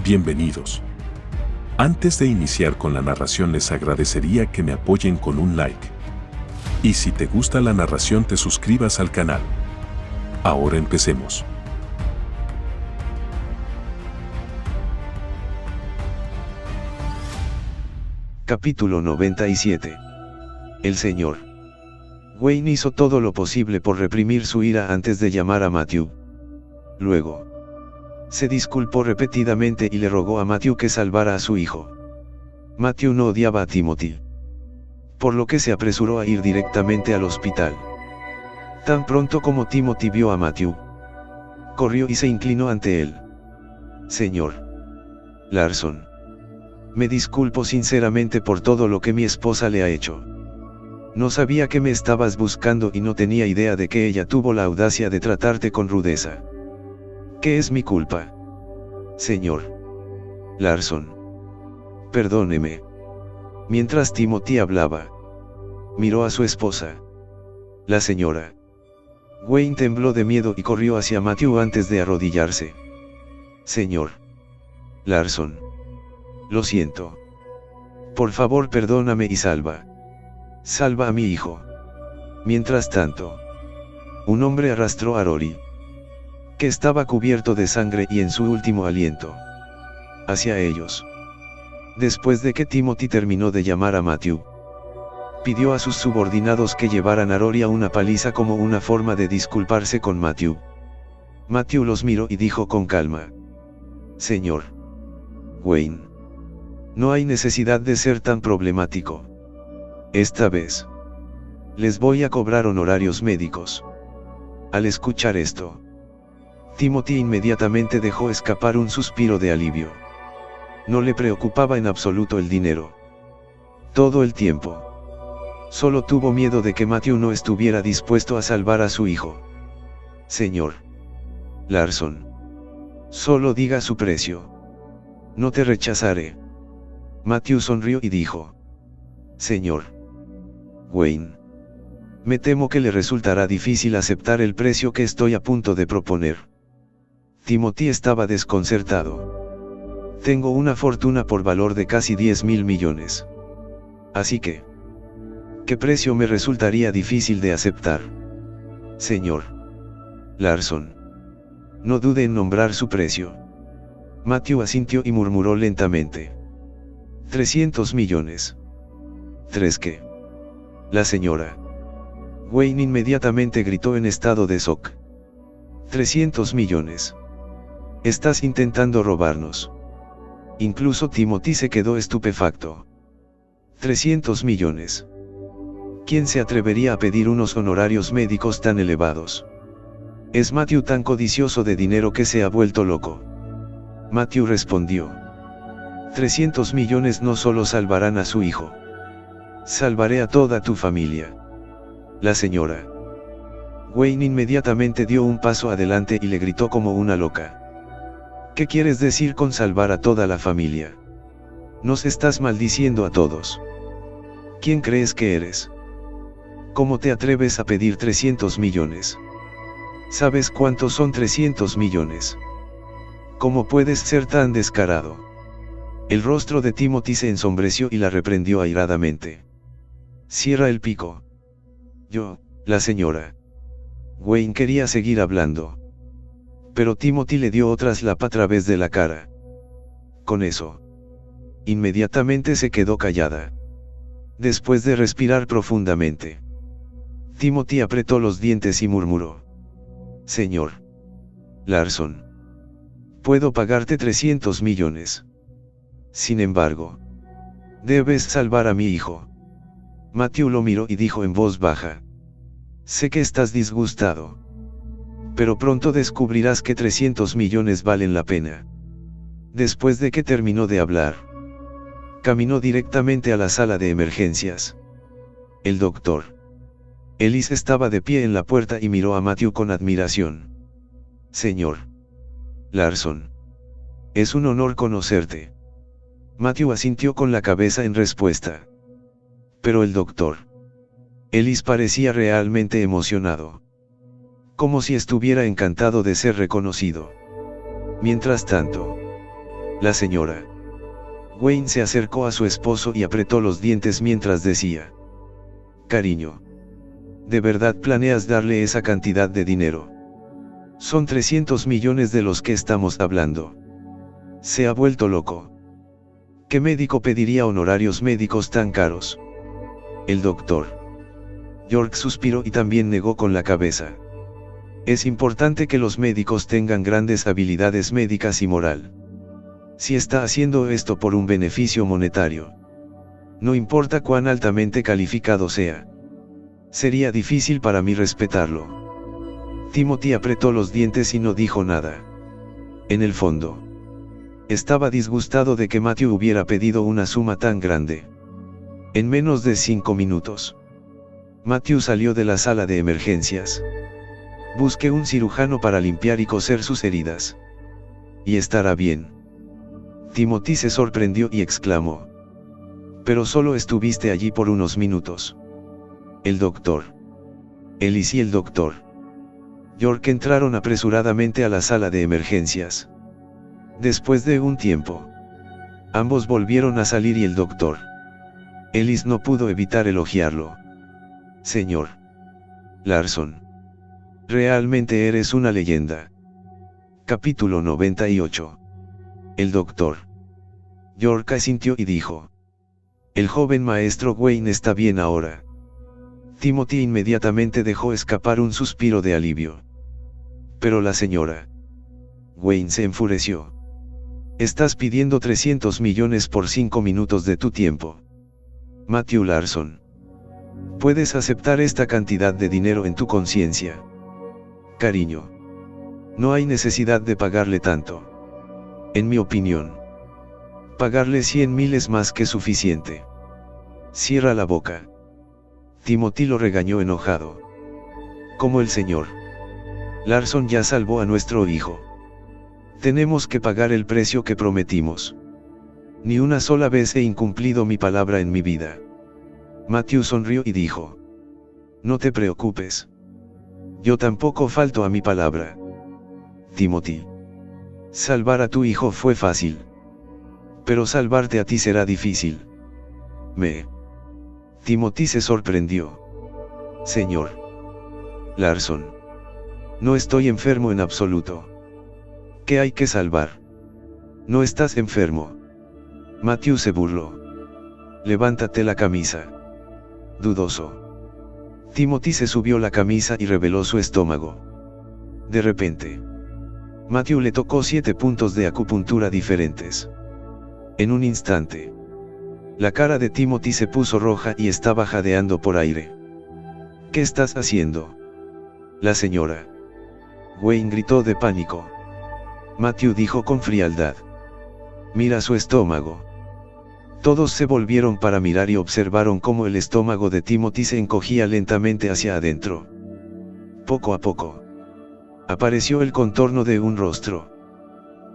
Bienvenidos. Antes de iniciar con la narración les agradecería que me apoyen con un like. Y si te gusta la narración te suscribas al canal. Ahora empecemos. Capítulo 97. El Sr. Wayne hizo todo lo posible por reprimir su ira antes de llamar a Matthew. Luego, se disculpó repetidamente y le rogó a Matthew que salvara a su hijo. Matthew no odiaba a Timothy, por lo que se apresuró a ir directamente al hospital. Tan pronto como Timothy vio a Matthew, corrió y se inclinó ante él. Señor Larson, me disculpo sinceramente por todo lo que mi esposa le ha hecho. No sabía que me estabas buscando y no tenía idea de que ella tuvo la audacia de tratarte con rudeza. ¿Qué es mi culpa? Señor Larson, perdóneme. Mientras Timothy hablaba, miró a su esposa. La señora Wayne tembló de miedo y corrió hacia Matthew antes de arrodillarse. Señor Larson, lo siento. Por favor perdóname y salva a mi hijo. Mientras tanto, un hombre arrastró a Rory, que estaba cubierto de sangre y en su último aliento, hacia ellos. Después de que Timothy terminó de llamar a Matthew, pidió a sus subordinados que llevaran a Rory a una paliza como una forma de disculparse con Matthew. Matthew los miró y dijo con calma: Señor Wayne, no hay necesidad de ser tan problemático. Esta vez, les voy a cobrar honorarios médicos. Al escuchar esto, Timothy inmediatamente dejó escapar un suspiro de alivio. No le preocupaba en absoluto el dinero. Todo el tiempo. Solo tuvo miedo de que Matthew no estuviera dispuesto a salvar a su hijo. Señor Larson, solo diga su precio. No te rechazaré. Matthew sonrió y dijo: Señor Wayne, me temo que le resultará difícil aceptar el precio que estoy a punto de proponer. Timothy estaba desconcertado. Tengo una fortuna por valor de casi 10.000 millones. Así que, ¿qué precio me resultaría difícil de aceptar? Señor Larson, no dude en nombrar su precio. Matthew asintió y murmuró lentamente: 300 millones. ¿Tres qué? La señora Wayne inmediatamente gritó en estado de shock. 300 millones. Estás intentando robarnos. Incluso Timothy se quedó estupefacto. 300 millones. ¿Quién se atrevería a pedir unos honorarios médicos tan elevados? ¿Es Matthew tan codicioso de dinero que se ha vuelto loco? Matthew respondió: 300 millones no solo salvarán a su hijo. Salvaré a toda tu familia. La señora Wayne inmediatamente dio un paso adelante y le gritó como una loca: ¿Qué quieres decir con salvar a toda la familia? Nos estás maldiciendo a todos. ¿Quién crees que eres? ¿Cómo te atreves a pedir 300 millones? ¿Sabes cuántos son 300 millones? ¿Cómo puedes ser tan descarado? El rostro de Timothy se ensombreció y la reprendió airadamente. Cierra el pico. La señora Wayne quería seguir hablando, pero Timothy le dio otra slap a través de la cara. Con eso, inmediatamente se quedó callada. Después de respirar profundamente, Timothy apretó los dientes y murmuró: Señor Larson, puedo pagarte 300 millones. Sin embargo, debes salvar a mi hijo. Matthew lo miró y dijo en voz baja: Sé que estás disgustado, pero pronto descubrirás que 300 millones valen la pena. Después de que terminó de hablar, caminó directamente a la sala de emergencias. El doctor Ellis estaba de pie en la puerta y miró a Matthew con admiración. Señor Larson, es un honor conocerte. Matthew asintió con la cabeza en respuesta. Pero el doctor Ellis parecía realmente emocionado. como si estuviera encantado de ser reconocido. Mientras tanto, La señora Wayne se acercó a su esposo y apretó los dientes mientras decía: cariño, ¿de verdad planeas darle esa cantidad de dinero? Son 300 millones de los que estamos hablando. Se ha vuelto loco. ¿Qué médico pediría honorarios médicos tan caros? El doctor York suspiró y también negó con la cabeza. Es importante que los médicos tengan grandes habilidades médicas y moral. Si está haciendo esto por un beneficio monetario, no importa cuán altamente calificado sea, sería difícil para mí respetarlo. Timothy apretó los dientes y no dijo nada. En el fondo, estaba disgustado de que Matthew hubiera pedido una suma tan grande. En menos de 5 minutos, Matthew salió de la sala de emergencias. Busqué un cirujano para limpiar y coser sus heridas. Y estará bien. Timothy se sorprendió y exclamó: pero solo estuviste allí por unos minutos. El doctor Ellis y el doctor York entraron apresuradamente a la sala de emergencias. Después de un tiempo, ambos volvieron a salir y el doctor Ellis no pudo evitar elogiarlo. Señor Larson, realmente eres una leyenda. Capítulo 98. El doctor York asintió y dijo: el joven maestro Wayne está bien ahora. Timothy inmediatamente dejó escapar un suspiro de alivio. Pero la señora Wayne se enfureció. Estás pidiendo 300 millones por 5 minutos de tu tiempo. Matthew Larson, ¿puedes aceptar esta cantidad de dinero en tu conciencia? Cariño, no hay necesidad de pagarle tanto. En mi opinión, pagarle 100.000 es más que suficiente. Cierra la boca. Timothy lo regañó enojado. Como el señor Larson ya salvó a nuestro hijo, tenemos que pagar el precio que prometimos. Ni una sola vez he incumplido mi palabra en mi vida. Matthew sonrió y dijo: no te preocupes. Yo tampoco falto a mi palabra. Timothy, salvar a tu hijo fue fácil. Pero salvarte a ti será difícil. Timothy se sorprendió. Señor Larson, no estoy enfermo en absoluto. ¿Qué hay que salvar? No estás enfermo. Matthew se burló. Levántate la camisa. Dudoso. Timothy se subió la camisa y reveló su estómago. De repente, Matthew le tocó 7 puntos de acupuntura diferentes. En un instante, la cara de Timothy se puso roja y estaba jadeando por aire. ¿Qué estás haciendo? La señora Wayne gritó de pánico. Matthew dijo con frialdad: mira su estómago. Todos se volvieron para mirar y observaron cómo el estómago de Timothy se encogía lentamente hacia adentro. Poco a poco, apareció el contorno de un rostro.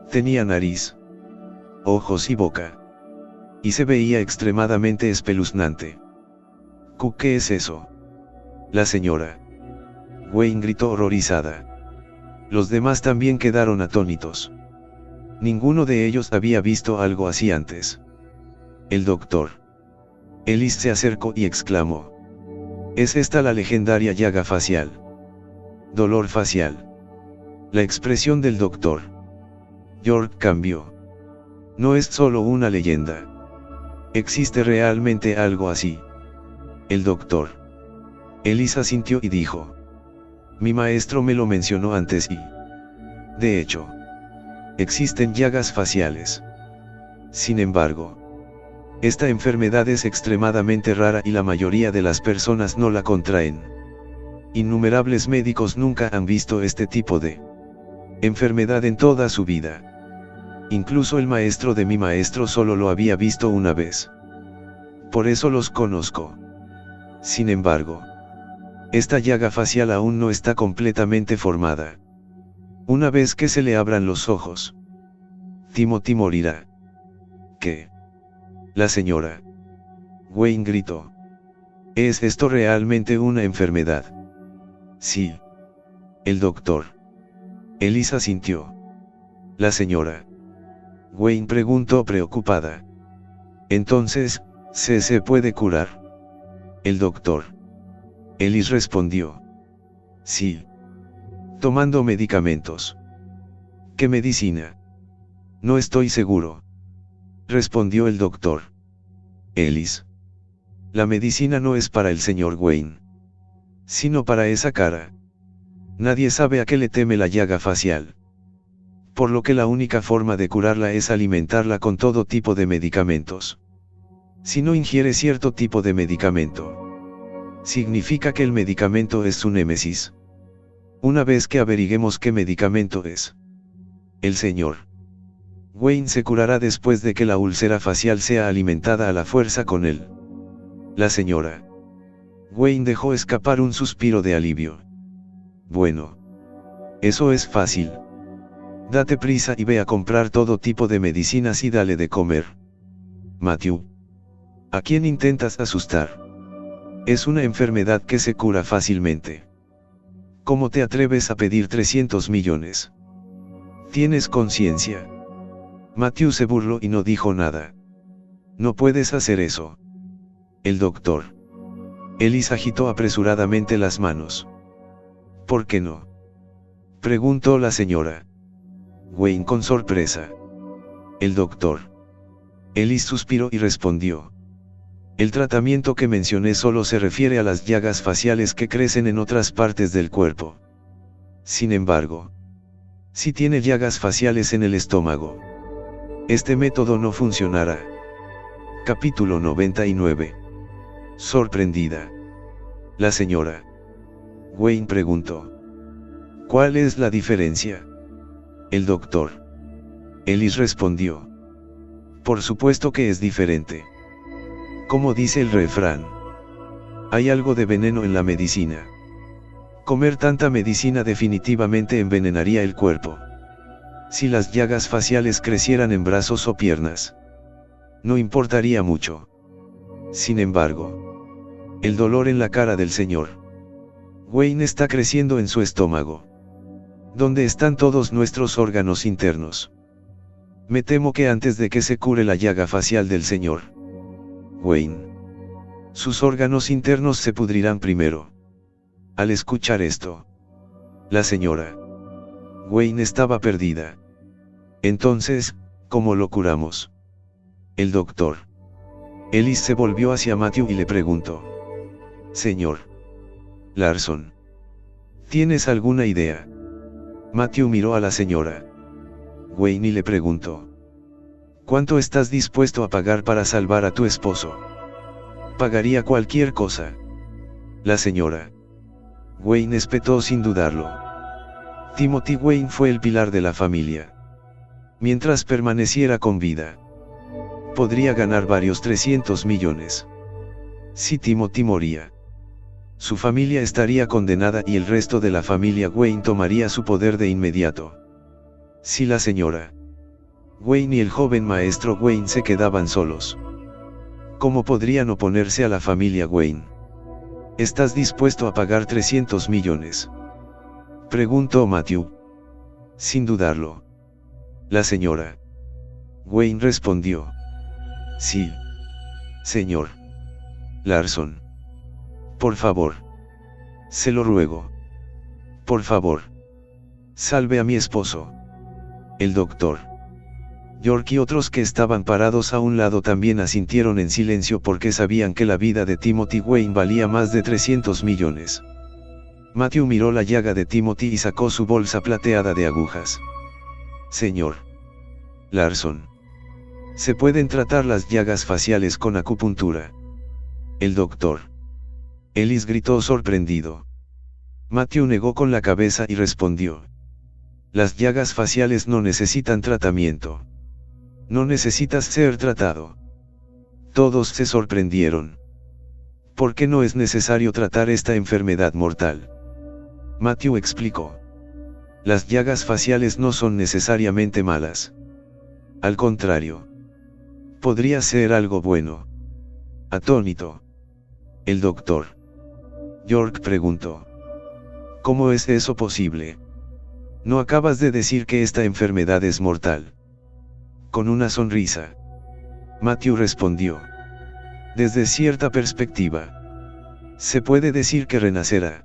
Tenía nariz, ojos y boca. Y se veía extremadamente espeluznante. ¿Qué es eso? La señora Wayne gritó horrorizada. Los demás también quedaron atónitos. Ninguno de ellos había visto algo así antes. El doctor Ellis se acercó y exclamó: ¿es esta la legendaria llaga facial? Dolor facial. La expresión del doctor York cambió. No es solo una leyenda. ¿Existe realmente algo así? El doctor Ellis asintió y dijo: mi maestro me lo mencionó antes y, de hecho, existen llagas faciales. Sin embargo, esta enfermedad es extremadamente rara y la mayoría de las personas no la contraen. Innumerables médicos nunca han visto este tipo de enfermedad en toda su vida. Incluso el maestro de mi maestro solo lo había visto una vez. Por eso los conozco. Sin embargo, esta llaga facial aún no está completamente formada. Una vez que se le abran los ojos, Timothy morirá. ¿Qué? La señora Wayne gritó. ¿Es esto realmente una enfermedad? Sí. El doctor Ellis asintió. La señora Wayne preguntó preocupada. Entonces, ¿se puede curar? El doctor. Ellis respondió. Sí. Tomando medicamentos. ¿Qué medicina? No estoy seguro. Respondió el doctor. Ellis. La medicina no es para el señor Wayne. Sino para esa cara. Nadie sabe a qué le teme la llaga facial. Por lo que la única forma de curarla es alimentarla con todo tipo de medicamentos. Si no ingiere cierto tipo de medicamento, significa que el medicamento es su némesis. Una vez que averiguemos qué medicamento es, el señor Wayne se curará después de que la úlcera facial sea alimentada a la fuerza con él. La señora Wayne dejó escapar un suspiro de alivio. Bueno. Eso es fácil. Date prisa y ve a comprar todo tipo de medicinas y dale de comer. Matthew. ¿A quién intentas asustar? Es una enfermedad que se cura fácilmente. ¿Cómo te atreves a pedir 300 millones? ¿Tienes conciencia? Matthew se burló y no dijo nada. No puedes hacer eso. El doctor Ellis agitó apresuradamente las manos. ¿Por qué no? Preguntó la señora Wayne con sorpresa. El doctor Ellis suspiró y respondió. El tratamiento que mencioné solo se refiere a las llagas faciales que crecen en otras partes del cuerpo. Sin embargo, si tiene llagas faciales en el estómago, este método no funcionará. Capítulo 99. Sorprendida. La señora Wayne preguntó. ¿Cuál es la diferencia? El doctor Ellis respondió. Por supuesto que es diferente. Como dice el refrán, hay algo de veneno en la medicina. Comer tanta medicina definitivamente envenenaría el cuerpo. Si las llagas faciales crecieran en brazos o piernas, no importaría mucho. Sin embargo, el dolor en la cara del señor Wayne está creciendo en su estómago, donde están todos nuestros órganos internos. Me temo que antes de que se cure la llaga facial del señor Wayne, sus órganos internos se pudrirán primero. Al escuchar esto, la señora Wayne estaba perdida. Entonces, ¿cómo lo curamos? El doctor Ellis se volvió hacia Matthew y le preguntó. Señor Larson, ¿tienes alguna idea? Matthew miró a la señora Wayne y le preguntó. ¿Cuánto estás dispuesto a pagar para salvar a tu esposo? Pagaría cualquier cosa. La señora Wayne espetó sin dudarlo. Timothy Wayne fue el pilar de la familia. Mientras permaneciera con vida, podría ganar varios 300 millones. Si Timothy moría, su familia estaría condenada y el resto de la familia Wayne tomaría su poder de inmediato. Si la señora Wayne y el joven maestro Wayne se quedaban solos, ¿cómo podrían oponerse a la familia Wayne? ¿Estás dispuesto a pagar 300 millones? Preguntó Matthew. Sin dudarlo. La señora Wayne respondió. Sí. Señor Larson. Por favor. Se lo ruego. Por favor. Salve a mi esposo. El doctor York y otros que estaban parados a un lado también asintieron en silencio porque sabían que la vida de Timothy Wayne valía más de 300 millones. Matthew miró la llaga de Timothy y sacó su bolsa plateada de agujas. Señor Larson, ¿se pueden tratar las llagas faciales con acupuntura? El doctor Ellis gritó sorprendido. Matthew negó con la cabeza y respondió. Las llagas faciales no necesitan tratamiento. No necesitas ser tratado. Todos se sorprendieron. ¿Por qué no es necesario tratar esta enfermedad mortal? Matthew explicó. Las llagas faciales no son necesariamente malas. Al contrario. Podría ser algo bueno. Atónito. El doctor York preguntó. ¿Cómo es eso posible? ¿No acabas de decir que esta enfermedad es mortal? Con una sonrisa, Matthew respondió. Desde cierta perspectiva, se puede decir que renacerá.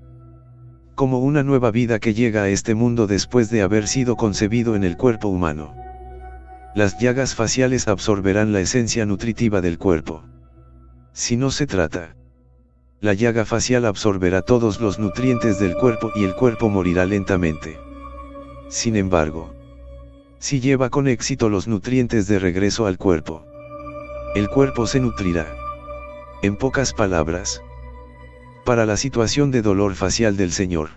Como una nueva vida que llega a este mundo después de haber sido concebido en el cuerpo humano. Las llagas faciales absorberán la esencia nutritiva del cuerpo. Si no se trata, la llaga facial absorberá todos los nutrientes del cuerpo y el cuerpo morirá lentamente. Sin embargo, si lleva con éxito los nutrientes de regreso al cuerpo, el cuerpo se nutrirá. En pocas palabras, para la situación de dolor facial del señor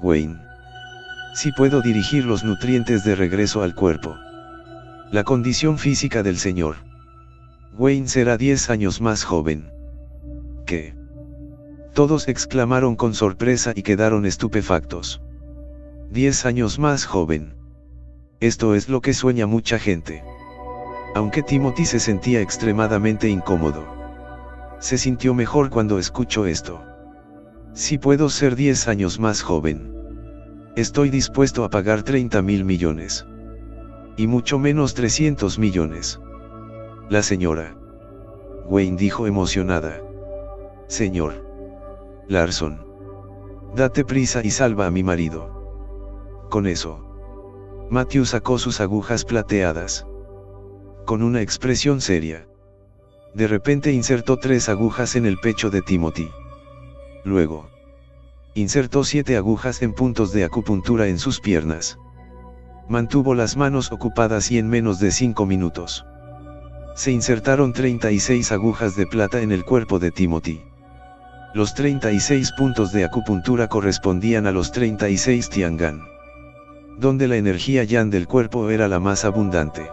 Wayne, si puedo dirigir los nutrientes de regreso al cuerpo, la condición física del señor Wayne será 10 años más joven. ¿Qué? Todos exclamaron con sorpresa y quedaron estupefactos. 10 años más joven. Esto es lo que sueña mucha gente. Aunque Timothy se sentía extremadamente incómodo, se sintió mejor cuando escuchó esto. Si puedo ser 10 años más joven, estoy dispuesto a pagar 30.000 millones. Y mucho menos 300 millones. La señora Wayne dijo emocionada. Señor Larson, date prisa y salva a mi marido. Con eso, Matthew sacó sus agujas plateadas. Con una expresión seria, de repente insertó 3 agujas en el pecho de Timothy. Luego, insertó 7 agujas en puntos de acupuntura en sus piernas. Mantuvo las manos ocupadas y en menos de 5 minutos, se insertaron 36 agujas de plata en el cuerpo de Timothy. Los 36 puntos de acupuntura correspondían a los 36 Tiangan, donde la energía yang del cuerpo era la más abundante.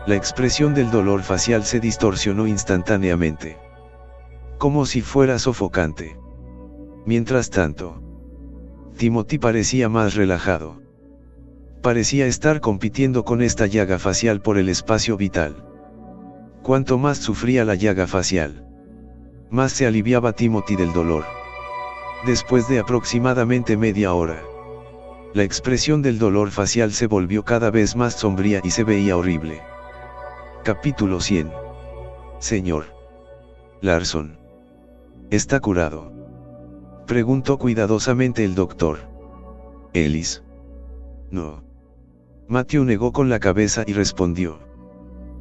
La expresión del dolor facial se distorsionó instantáneamente, como si fuera sofocante. Mientras tanto, Timothy parecía más relajado. Parecía estar compitiendo con esta llaga facial por el espacio vital. Cuanto más sufría la llaga facial, más se aliviaba Timothy del dolor. Después de aproximadamente media hora, la expresión del dolor facial se volvió cada vez más sombría y se veía horrible. Capítulo 100. Señor Larson, ¿está curado?, preguntó cuidadosamente el doctor Ellis. No. Matthew negó con la cabeza y respondió.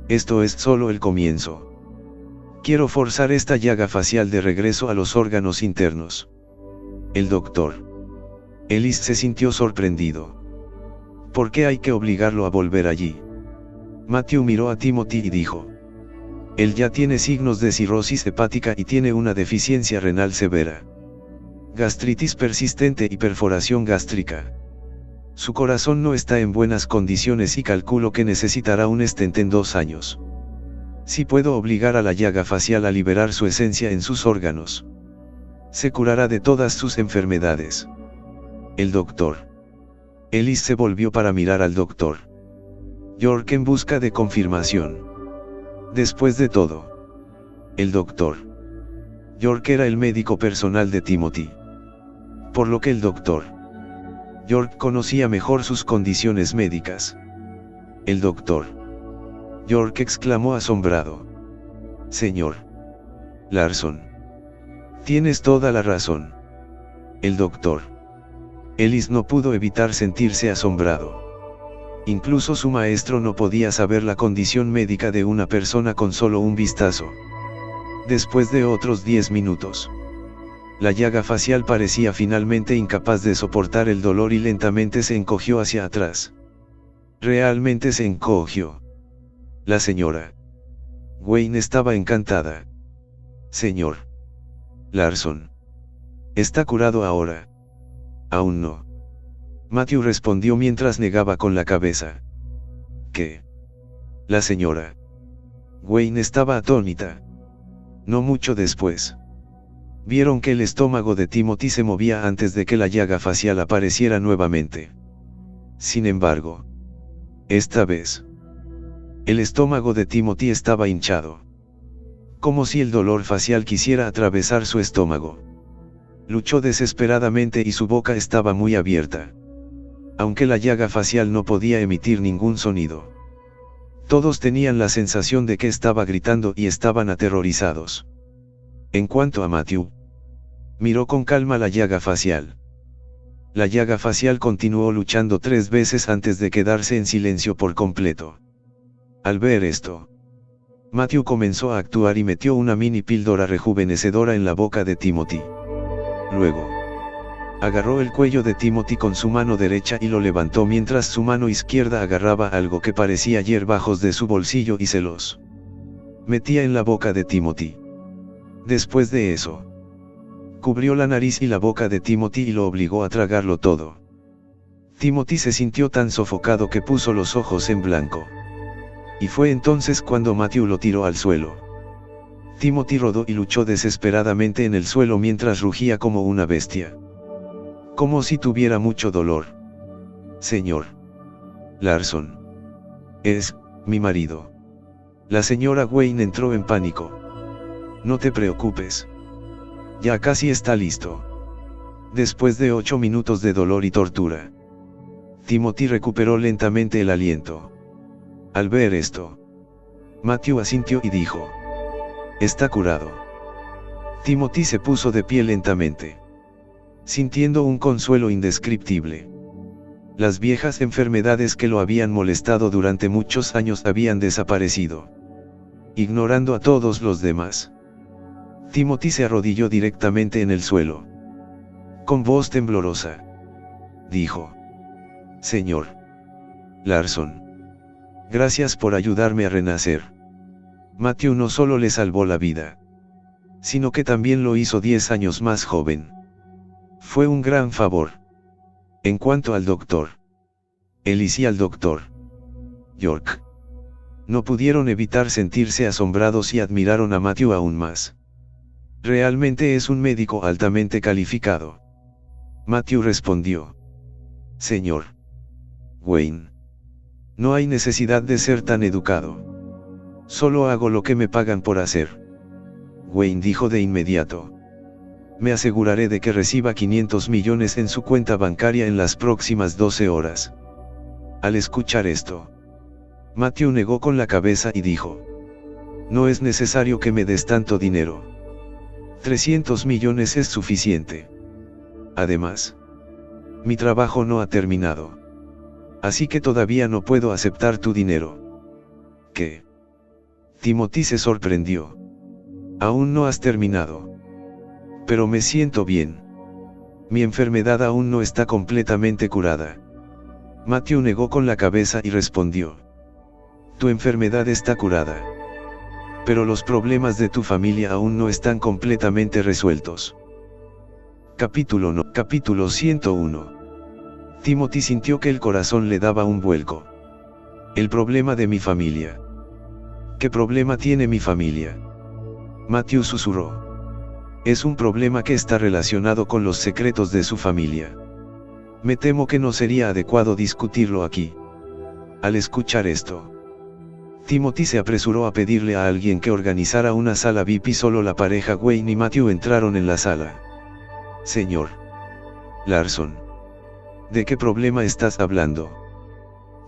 Esto es solo el comienzo. Quiero forzar esta llaga facial de regreso a los órganos internos. El doctor Ellis se sintió sorprendido. ¿Por qué hay que obligarlo a volver allí? Matthew miró a Timothy y dijo. Él ya tiene signos de cirrosis hepática y tiene una deficiencia renal severa, gastritis persistente y perforación gástrica. Su corazón no está en buenas condiciones y calculo que necesitará un stent en 2 años. Si puedo obligar a la llaga facial a liberar su esencia en sus órganos, se curará de todas sus enfermedades. El doctor Ellis se volvió para mirar al doctor York en busca de confirmación. Después de todo, el doctor York era el médico personal de Timothy, por lo que el doctor York conocía mejor sus condiciones médicas. El doctor York exclamó asombrado. Señor Larson, tienes toda la razón. El doctor Ellis no pudo evitar sentirse asombrado. Incluso su maestro no podía saber la condición médica de una persona con solo un vistazo. Después de otros 10 minutos, la llaga facial parecía finalmente incapaz de soportar el dolor y lentamente se encogió hacia atrás. Realmente se encogió. La señora Wayne estaba encantada. Señor Larson, ¿está curado ahora? Aún no. Matthew respondió mientras negaba con la cabeza. ¿Qué? La señora Wayne estaba atónita. No mucho después, vieron que el estómago de Timothy se movía antes de que la llaga facial apareciera nuevamente. Sin embargo, esta vez, el estómago de Timothy estaba hinchado, como si el dolor facial quisiera atravesar su estómago. Luchó desesperadamente y su boca estaba muy abierta, aunque la llaga facial no podía emitir ningún sonido. Todos tenían la sensación de que estaba gritando y estaban aterrorizados. En cuanto a Matthew, miró con calma la llaga facial. La llaga facial continuó luchando 3 veces antes de quedarse en silencio por completo. Al ver esto, Matthew comenzó a actuar y metió una mini píldora rejuvenecedora en la boca de Timothy. Luego, agarró el cuello de Timothy con su mano derecha y lo levantó mientras su mano izquierda agarraba algo que parecía hierbajos de su bolsillo y se los metía en la boca de Timothy. Después de eso, cubrió la nariz y la boca de Timothy y lo obligó a tragarlo todo. Timothy se sintió tan sofocado que puso los ojos en blanco. Y fue entonces cuando Matthew lo tiró al suelo. Timothy rodó y luchó desesperadamente en el suelo mientras rugía como una bestia. Como si tuviera mucho dolor. Señor Larson. Es mi marido. La señora Wayne entró en pánico. No te preocupes. Ya casi está listo. Después de 8 minutos de dolor y tortura, Timothy recuperó lentamente el aliento. Al ver esto, Matthew asintió y dijo: está curado. Timothy se puso de pie lentamente, sintiendo un consuelo indescriptible. Las viejas enfermedades que lo habían molestado durante muchos años habían desaparecido, ignorando a todos los demás. Timothy se arrodilló directamente en el suelo. Con voz temblorosa, dijo: Señor Larson, gracias por ayudarme a renacer. Matthew no solo le salvó la vida, sino que también lo hizo 10 años más joven. Fue un gran favor. En cuanto al doctor Ellis y al doctor York, no pudieron evitar sentirse asombrados y admiraron a Matthew aún más. Realmente es un médico altamente calificado. Matthew respondió: Señor Wayne, no hay necesidad de ser tan educado. Solo hago lo que me pagan por hacer. Wayne dijo de inmediato: me aseguraré de que reciba 500 millones en su cuenta bancaria en las próximas 12 horas. Al escuchar esto, Matthew negó con la cabeza y dijo: no es necesario que me des tanto dinero. 300 millones es suficiente. Además, mi trabajo no ha terminado. Así que todavía no puedo aceptar tu dinero. ¿Qué? Timothy se sorprendió. Aún no has terminado. Pero me siento bien. Mi enfermedad aún no está completamente curada. Matthew negó con la cabeza y respondió: tu enfermedad está curada. Pero los problemas de tu familia aún no están completamente resueltos. Capítulo 101. Timothy sintió que el corazón le daba un vuelco. El problema de mi familia. ¿Qué problema tiene mi familia? Matthew susurró. Es un problema que está relacionado con los secretos de su familia. Me temo que no sería adecuado discutirlo aquí. Al escuchar esto, Timothy se apresuró a pedirle a alguien que organizara una sala VIP y solo la pareja Wayne y Matthew entraron en la sala. Señor Larson, ¿de qué problema estás hablando?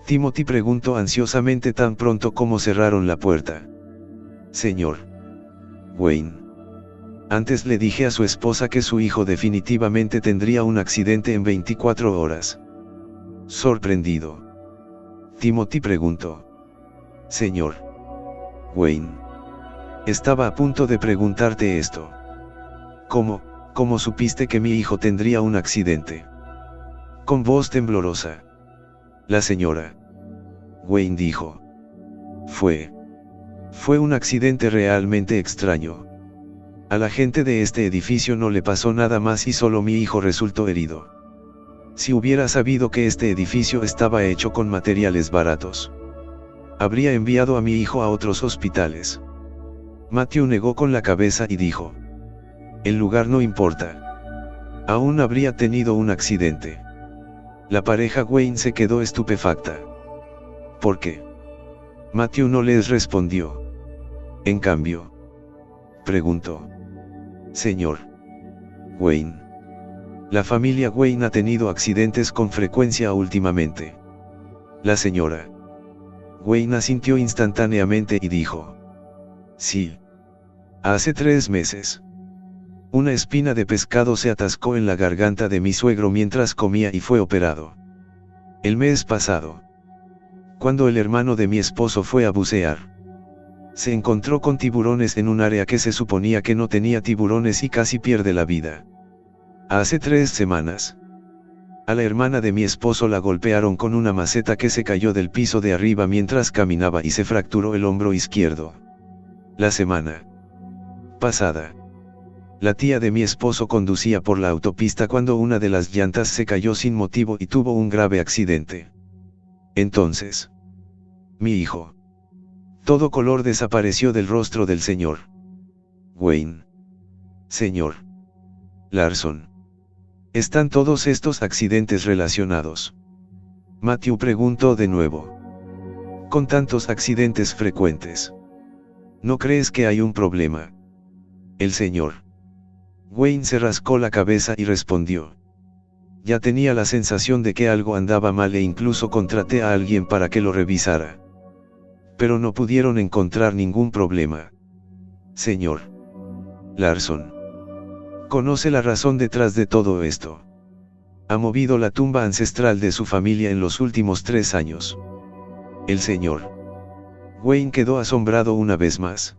Timothy preguntó ansiosamente tan pronto como cerraron la puerta. Señor Wayne, antes le dije a su esposa que su hijo definitivamente tendría un accidente en 24 horas. Sorprendido, Timothy preguntó: Señor Wayne, estaba a punto de preguntarte esto. ¿Cómo supiste que mi hijo tendría un accidente? Con voz temblorosa, la señora Wayne dijo: Fue un accidente realmente extraño. A la gente de este edificio no le pasó nada más y solo mi hijo resultó herido. Si hubiera sabido que este edificio estaba hecho con materiales baratos, habría enviado a mi hijo a otros hospitales. Matthew negó con la cabeza y dijo: el lugar no importa. Aún habría tenido un accidente. La pareja Wayne se quedó estupefacta. ¿Por qué? Matthew no les respondió. En cambio, preguntó: Señor Wayne, la familia Wayne ha tenido accidentes con frecuencia últimamente. La señora Wayne asintió instantáneamente y dijo: sí. Hace 3 meses. Una espina de pescado se atascó en la garganta de mi suegro mientras comía y fue operado. El mes pasado, cuando el hermano de mi esposo fue a bucear, se encontró con tiburones en un área que se suponía que no tenía tiburones y casi pierde la vida. Hace 3 semanas, a la hermana de mi esposo la golpearon con una maceta que se cayó del piso de arriba mientras caminaba y se fracturó el hombro izquierdo. La semana pasada, la tía de mi esposo conducía por la autopista cuando una de las llantas se cayó sin motivo y tuvo un grave accidente. Entonces, mi hijo, todo color desapareció del rostro del señor Wayne. Señor Larson, ¿están todos estos accidentes relacionados? Matthew preguntó de nuevo. Con tantos accidentes frecuentes, ¿no crees que hay un problema? El señor Wayne se rascó la cabeza y respondió: ya tenía la sensación de que algo andaba mal e incluso contraté a alguien para que lo revisara. Pero no pudieron encontrar ningún problema. Señor Larson, ¿conoce la razón detrás de todo esto? Ha movido la tumba ancestral de su familia en los últimos 3 años. El señor Wayne quedó asombrado una vez más.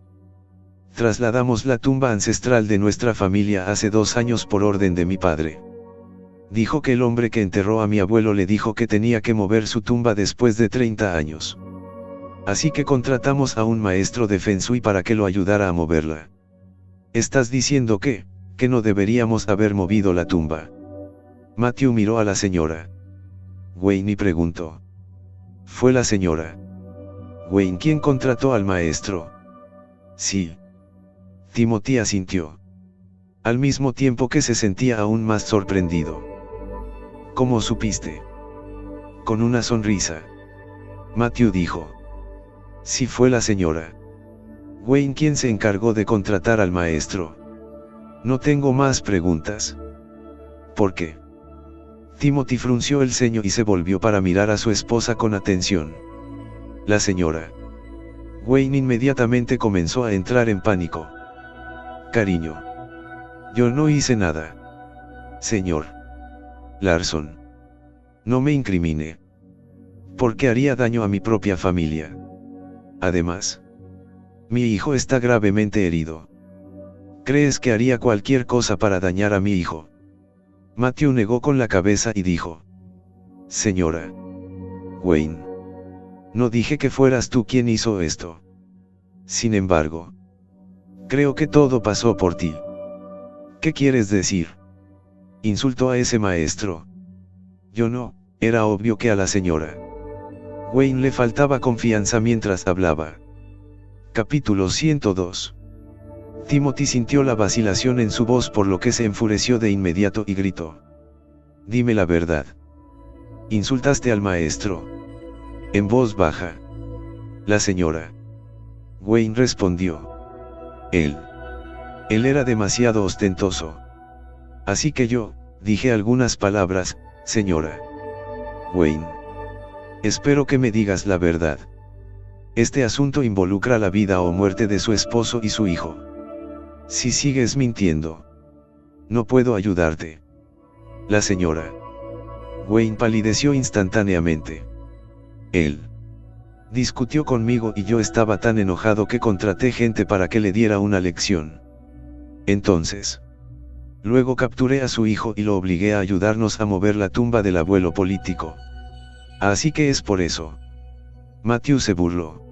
Trasladamos la tumba ancestral de nuestra familia hace 2 años por orden de mi padre. Dijo que el hombre que enterró a mi abuelo le dijo que tenía que mover su tumba después de 30 años. Así que contratamos a un maestro de Feng Shui para que lo ayudara a moverla. ¿Estás diciendo que no deberíamos haber movido la tumba? Matthew miró a la señora Wayne y preguntó. ¿Fue la señora Wayne quien contrató al maestro? Sí. Timothy asintió, al mismo tiempo que se sentía aún más sorprendido. ¿Cómo supiste? Con una sonrisa, Matthew dijo: sí, fue la señora Wayne quien se encargó de contratar al maestro. No tengo más preguntas. ¿Por qué? Timothy frunció el ceño y se volvió para mirar a su esposa con atención. La señora Wayne inmediatamente comenzó a entrar en pánico. Cariño, yo no hice nada. Señor Larson, no me incrimine. Porque haría daño a mi propia familia. Además, mi hijo está gravemente herido. ¿Crees que haría cualquier cosa para dañar a mi hijo? Matthew negó con la cabeza y dijo: señora Wayne, no dije que fueras tú quien hizo esto. Sin embargo, creo que todo pasó por ti. ¿Qué quieres decir? Insultó a ese maestro. Yo no. Era obvio que a la señora Wayne le faltaba confianza mientras hablaba. Capítulo 102. Timothy sintió la vacilación en su voz, por lo que se enfureció de inmediato y gritó: dime la verdad. ¿Insultaste al maestro? En voz baja, la señora Wayne respondió: Él era demasiado ostentoso. Así que yo dije algunas palabras, señora Wayne. Espero que me digas la verdad. Este asunto involucra la vida o muerte de su esposo y su hijo. Si sigues mintiendo, no puedo ayudarte. La señora Wayne palideció instantáneamente. Él discutió conmigo y yo estaba tan enojado que contraté gente para que le diera una lección. Entonces, luego capturé a su hijo y lo obligué a ayudarnos a mover la tumba del abuelo político. Así que es por eso. Matthew se burló.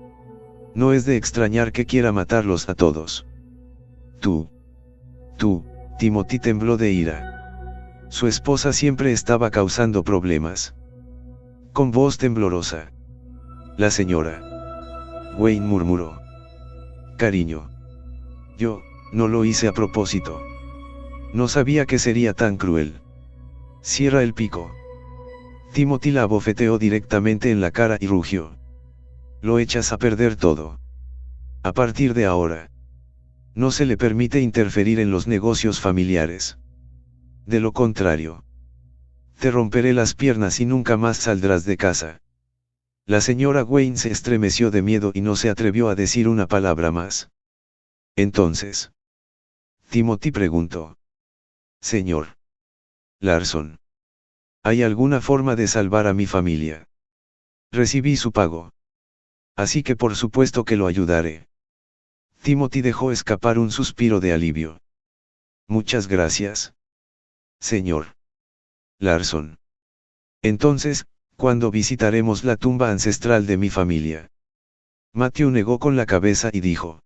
No es de extrañar que quiera matarlos a todos. Tú, Timothy tembló de ira. Su esposa siempre estaba causando problemas. Con voz temblorosa, la señora Wayne murmuró: cariño, yo no lo hice a propósito. No sabía que sería tan cruel. Cierra el pico. Timothy la abofeteó directamente en la cara y rugió: lo echas a perder todo. A partir de ahora, no se le permite interferir en los negocios familiares. De lo contrario, te romperé las piernas y nunca más saldrás de casa. La señora Wayne se estremeció de miedo y no se atrevió a decir una palabra más. Entonces, Timothy preguntó. Señor Larson, ¿hay alguna forma de salvar a mi familia? Recibí su pago. Así que por supuesto que lo ayudaré. Timothy dejó escapar un suspiro de alivio. Muchas gracias, señor Larson. Entonces, ¿cuándo visitaremos la tumba ancestral de mi familia? Matthew negó con la cabeza y dijo.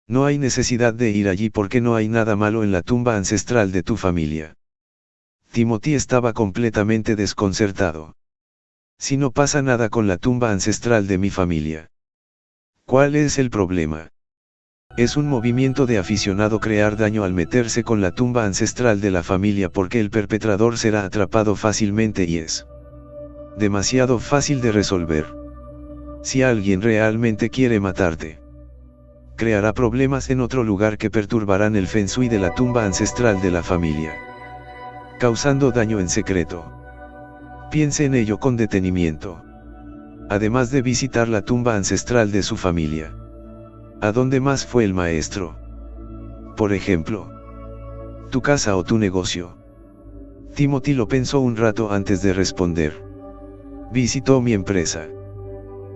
No hay necesidad de ir allí porque no hay nada malo en la tumba ancestral de tu familia. Timothy estaba completamente desconcertado. Si no pasa nada con la tumba ancestral de mi familia. ¿Cuál es el problema? Es un movimiento de aficionado crear daño al meterse con la tumba ancestral de la familia porque el perpetrador será atrapado fácilmente y es demasiado fácil de resolver. Si alguien realmente quiere matarte, creará problemas en otro lugar que perturbarán el feng shui de la tumba ancestral de la familia, causando daño en secreto. Piense en ello con detenimiento. Además de visitar la tumba ancestral de su familia. ¿A dónde más fue el maestro? Por ejemplo, tu casa o tu negocio. Timothy lo pensó un rato antes de responder. Visitó mi empresa.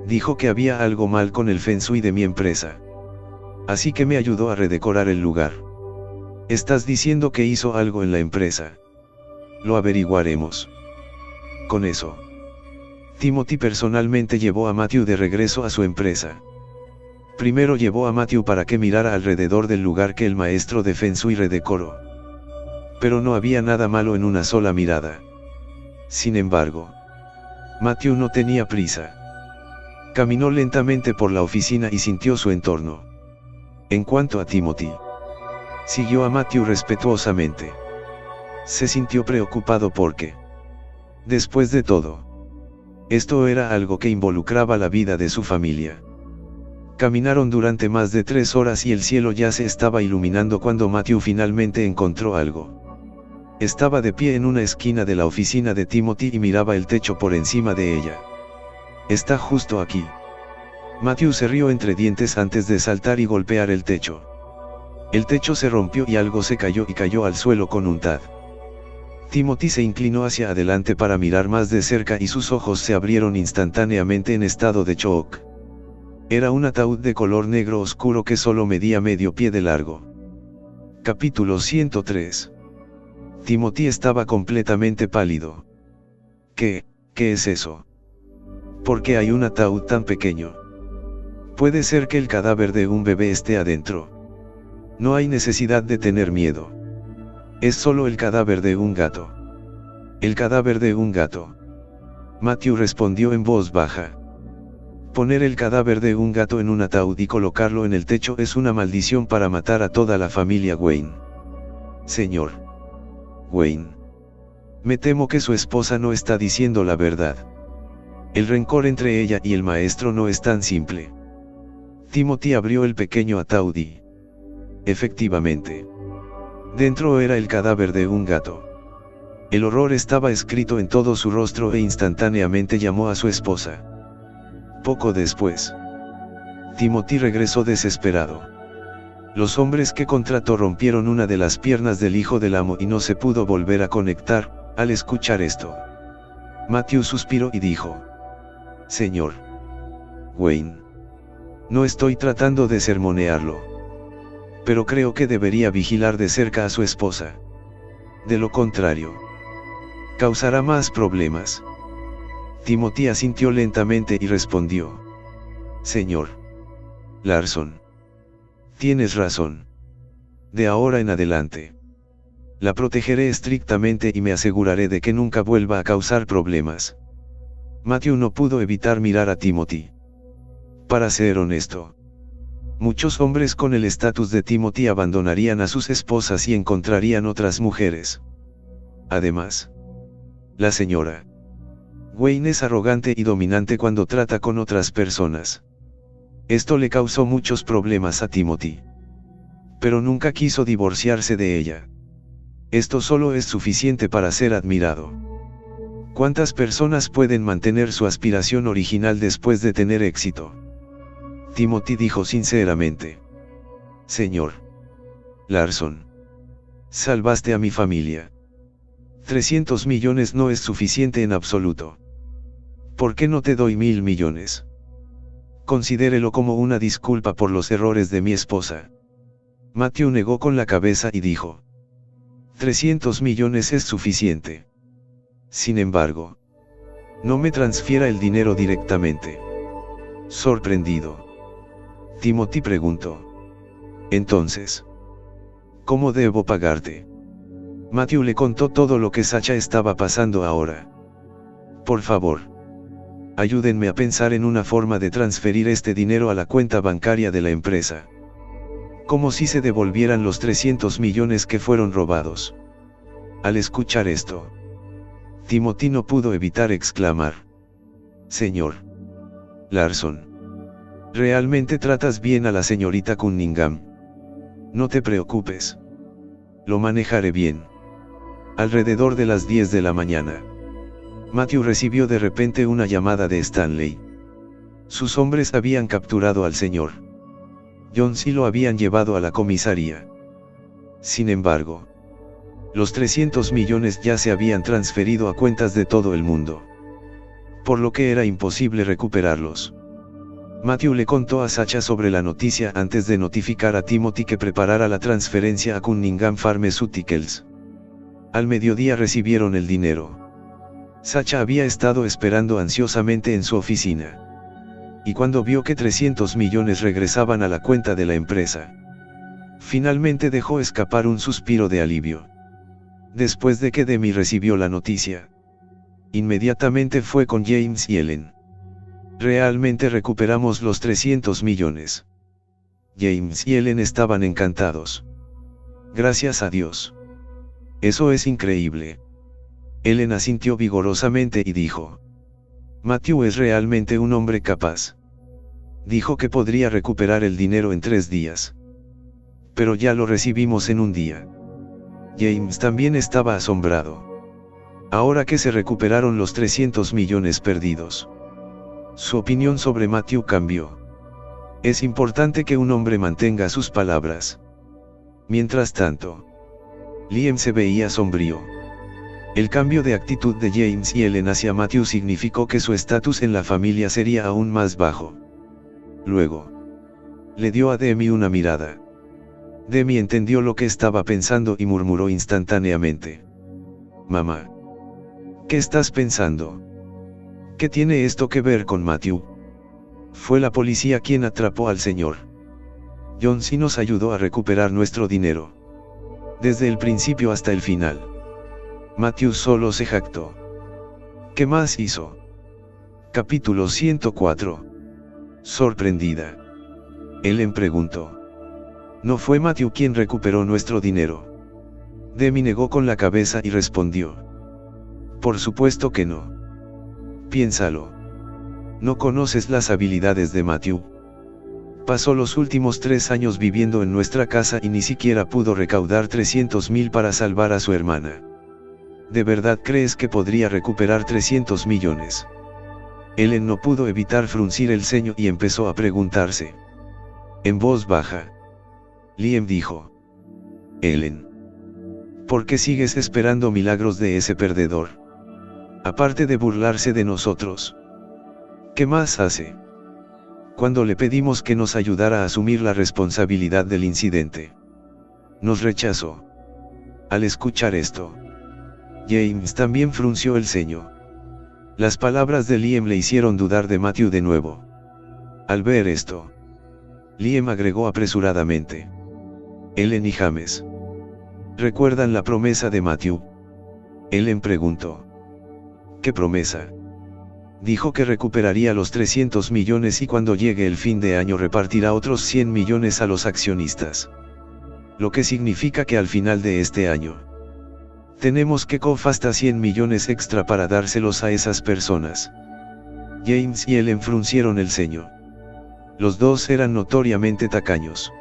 Dijo que había algo mal con el feng shui de mi empresa. Así que me ayudó a redecorar el lugar. ¿Estás diciendo que hizo algo en la empresa? Lo averiguaremos. Con eso, Timothy personalmente llevó a Matthew de regreso a su empresa. Primero llevó a Matthew para que mirara alrededor del lugar que el maestro de Feng Shui redecoró. Pero no había nada malo en una sola mirada. Sin embargo, Matthew no tenía prisa. Caminó lentamente por la oficina y sintió su entorno. En cuanto a Timothy, siguió a Matthew respetuosamente. Se sintió preocupado porque, después de todo, esto era algo que involucraba la vida de su familia. Caminaron durante más de 3 horas y el cielo ya se estaba iluminando cuando Matthew finalmente encontró algo. Estaba de pie en una esquina de la oficina de Timothy y miraba el techo por encima de ella. Está justo aquí. Matthew se rió entre dientes antes de saltar y golpear el techo. El techo se rompió y algo se cayó y cayó al suelo con un tad. Timothy se inclinó hacia adelante para mirar más de cerca y sus ojos se abrieron instantáneamente en estado de shock. Era un ataúd de color negro oscuro que solo medía medio pie de largo. Capítulo 103. Timothy estaba completamente pálido. ¿Qué es eso? ¿Por qué hay un ataúd tan pequeño? Puede ser que el cadáver de un bebé esté adentro. No hay necesidad de tener miedo. Es solo el cadáver de un gato. El cadáver de un gato. Matthew respondió en voz baja. Poner el cadáver de un gato en un ataúd y colocarlo en el techo es una maldición para matar a toda la familia Wayne. Señor Wayne. Me temo que su esposa no está diciendo la verdad. El rencor entre ella y el maestro no es tan simple. Timothy abrió el pequeño ataúd y, efectivamente, dentro era el cadáver de un gato. El horror estaba escrito en todo su rostro e instantáneamente llamó a su esposa. Poco después, Timothy regresó desesperado. Los hombres que contrató rompieron una de las piernas del hijo del amo y no se pudo volver a conectar. Al escuchar esto, Matthew suspiró y dijo: Señor Wayne, no estoy tratando de sermonearlo, pero creo que debería vigilar de cerca a su esposa. De lo contrario, causará más problemas. Timothy asintió lentamente y respondió: Señor Larson, tienes razón. De ahora en adelante, la protegeré estrictamente y me aseguraré de que nunca vuelva a causar problemas. Matthew no pudo evitar mirar a Timothy. Para ser honesto, muchos hombres con el estatus de Timothy abandonarían a sus esposas y encontrarían otras mujeres. Además, la señora Wayne es arrogante y dominante cuando trata con otras personas. Esto le causó muchos problemas a Timothy. Pero nunca quiso divorciarse de ella. Esto solo es suficiente para ser admirado. ¿Cuántas personas pueden mantener su aspiración original después de tener éxito? Timothy dijo sinceramente. Señor Larson, salvaste a mi familia. 300 millones no es suficiente en absoluto. ¿Por qué no te doy 1000 millones? Considérelo como una disculpa por los errores de mi esposa. Matthew negó con la cabeza y dijo: 300 millones es suficiente. Sin embargo, no me transfiera el dinero directamente. Sorprendido, Timothy preguntó: entonces, ¿cómo debo pagarte? Matthew le contó todo lo que Sacha estaba pasando ahora. Por favor, ayúdenme a pensar en una forma de transferir este dinero a la cuenta bancaria de la empresa. Como si se devolvieran los 300 millones que fueron robados. Al escuchar esto, Timothy no pudo evitar exclamar: Señor Larson, realmente tratas bien a la señorita Cunningham. No te preocupes. Lo manejaré bien. Alrededor de las 10 de la mañana, Matthew recibió de repente una llamada de Stanley. Sus hombres habían capturado al señor Jones y lo habían llevado a la comisaría. Sin embargo, los 300 millones ya se habían transferido a cuentas de todo el mundo, por lo que era imposible recuperarlos. Matthew le contó a Sacha sobre la noticia antes de notificar a Timothy que preparara la transferencia a Cunningham Pharmaceuticals. Al mediodía recibieron el dinero. Sacha había estado esperando ansiosamente en su oficina. Y cuando vio que 300 millones regresaban a la cuenta de la empresa, finalmente dejó escapar un suspiro de alivio. Después de que Demi recibió la noticia, inmediatamente fue con James y Ellen. Realmente recuperamos los 300 millones. James y Ellen estaban encantados. Gracias a Dios. Eso es increíble. Ellen asintió vigorosamente y dijo: Matthew es realmente un hombre capaz. Dijo que podría recuperar el dinero en 3 días. Pero ya lo recibimos en un día. James también estaba asombrado. Ahora que se recuperaron los 300 millones perdidos, su opinión sobre Matthew cambió. Es importante que un hombre mantenga sus palabras. Mientras tanto, Liam se veía sombrío. El cambio de actitud de James y Ellen hacia Matthew significó que su estatus en la familia sería aún más bajo. Luego, le dio a Demi una mirada. Demi entendió lo que estaba pensando y murmuró instantáneamente: Mamá, ¿qué estás pensando? ¿Qué tiene esto que ver con Matthew? Fue la policía quien atrapó al señor Jones y nos ayudó a recuperar nuestro dinero. Desde el principio hasta el final. Matthew solo se jactó. ¿Qué más hizo? Capítulo 104. Sorprendida, Ellen preguntó: ¿no fue Matthew quien recuperó nuestro dinero? Demi negó con la cabeza y respondió: por supuesto que no. Piénsalo. No conoces las habilidades de Matthew. Pasó los últimos 3 años viviendo en nuestra casa y ni siquiera pudo recaudar 300.000 para salvar a su hermana. ¿De verdad crees que podría recuperar 300 millones? Ellen no pudo evitar fruncir el ceño y empezó a preguntarse. En voz baja, Liam dijo: Ellen, ¿por qué sigues esperando milagros de ese perdedor? Aparte de burlarse de nosotros, ¿qué más hace? Cuando le pedimos que nos ayudara a asumir la responsabilidad del incidente, nos rechazó. Al escuchar esto, James también frunció el ceño. Las palabras de Liam le hicieron dudar de Matthew de nuevo. Al ver esto, Liam agregó apresuradamente: Ellen y James, ¿recuerdan la promesa de Matthew? Ellen preguntó. ¿Qué promesa? Dijo que recuperaría los 300 millones y cuando llegue el fin de año repartirá otros 100 millones a los accionistas. Lo que significa que al final de este año, tenemos que coger hasta 100 millones extra para dárselos a esas personas. James y Ellen fruncieron el ceño. Los dos eran notoriamente tacaños.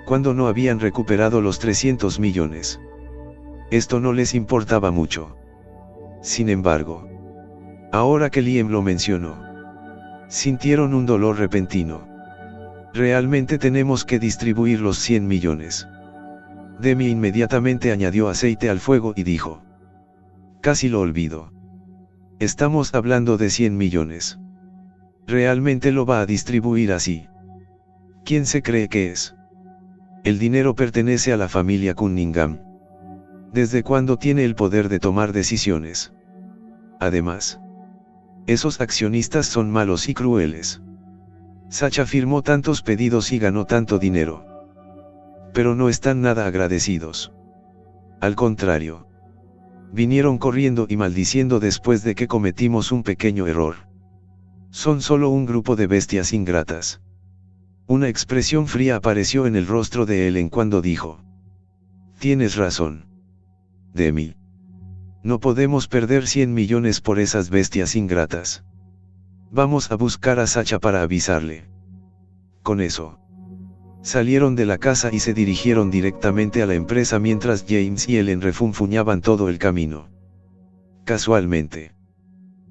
Cuando no habían recuperado los 300 millones, esto no les importaba mucho. Sin embargo, ahora que Liam lo mencionó, sintieron un dolor repentino. Realmente tenemos que distribuir los 100 millones. Demi inmediatamente añadió aceite al fuego y dijo: casi lo olvido. Estamos hablando de 100 millones. ¿Realmente lo va a distribuir así? ¿Quién se cree que es? El dinero pertenece a la familia Cunningham. ¿Desde cuándo tiene el poder de tomar decisiones? Además, esos accionistas son malos y crueles. Sacha firmó tantos pedidos y ganó tanto dinero. Pero no están nada agradecidos. Al contrario. Vinieron corriendo y maldiciendo después de que cometimos un pequeño error. Son solo un grupo de bestias ingratas. Una expresión fría apareció en el rostro de Ellen cuando dijo: tienes razón, Demi. No podemos perder 100 millones por esas bestias ingratas. Vamos a buscar a Sacha para avisarle. Con eso, salieron de la casa y se dirigieron directamente a la empresa mientras James y Ellen refunfuñaban todo el camino. Casualmente,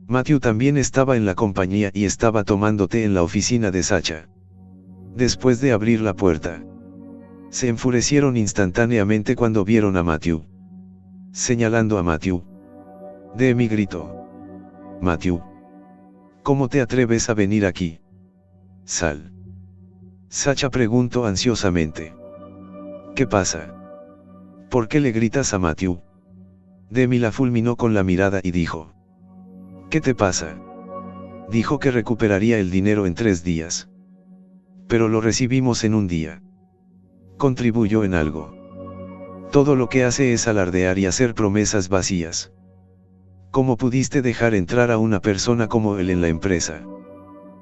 Matthew también estaba en la compañía y estaba tomando té en la oficina de Sacha. Después de abrir la puerta, se enfurecieron instantáneamente cuando vieron a Matthew. Señalando a Matthew, Demi gritó: Matthew, ¿cómo te atreves a venir aquí? Sal. Sacha preguntó ansiosamente: ¿qué pasa? ¿Por qué le gritas a Matthew? Demi la fulminó con la mirada y dijo: ¿qué te pasa? Dijo que recuperaría el dinero en 3 días. Pero lo recibimos en un día. ¿Contribuyó en algo? Todo lo que hace es alardear y hacer promesas vacías. ¿Cómo pudiste dejar entrar a una persona como él en la empresa?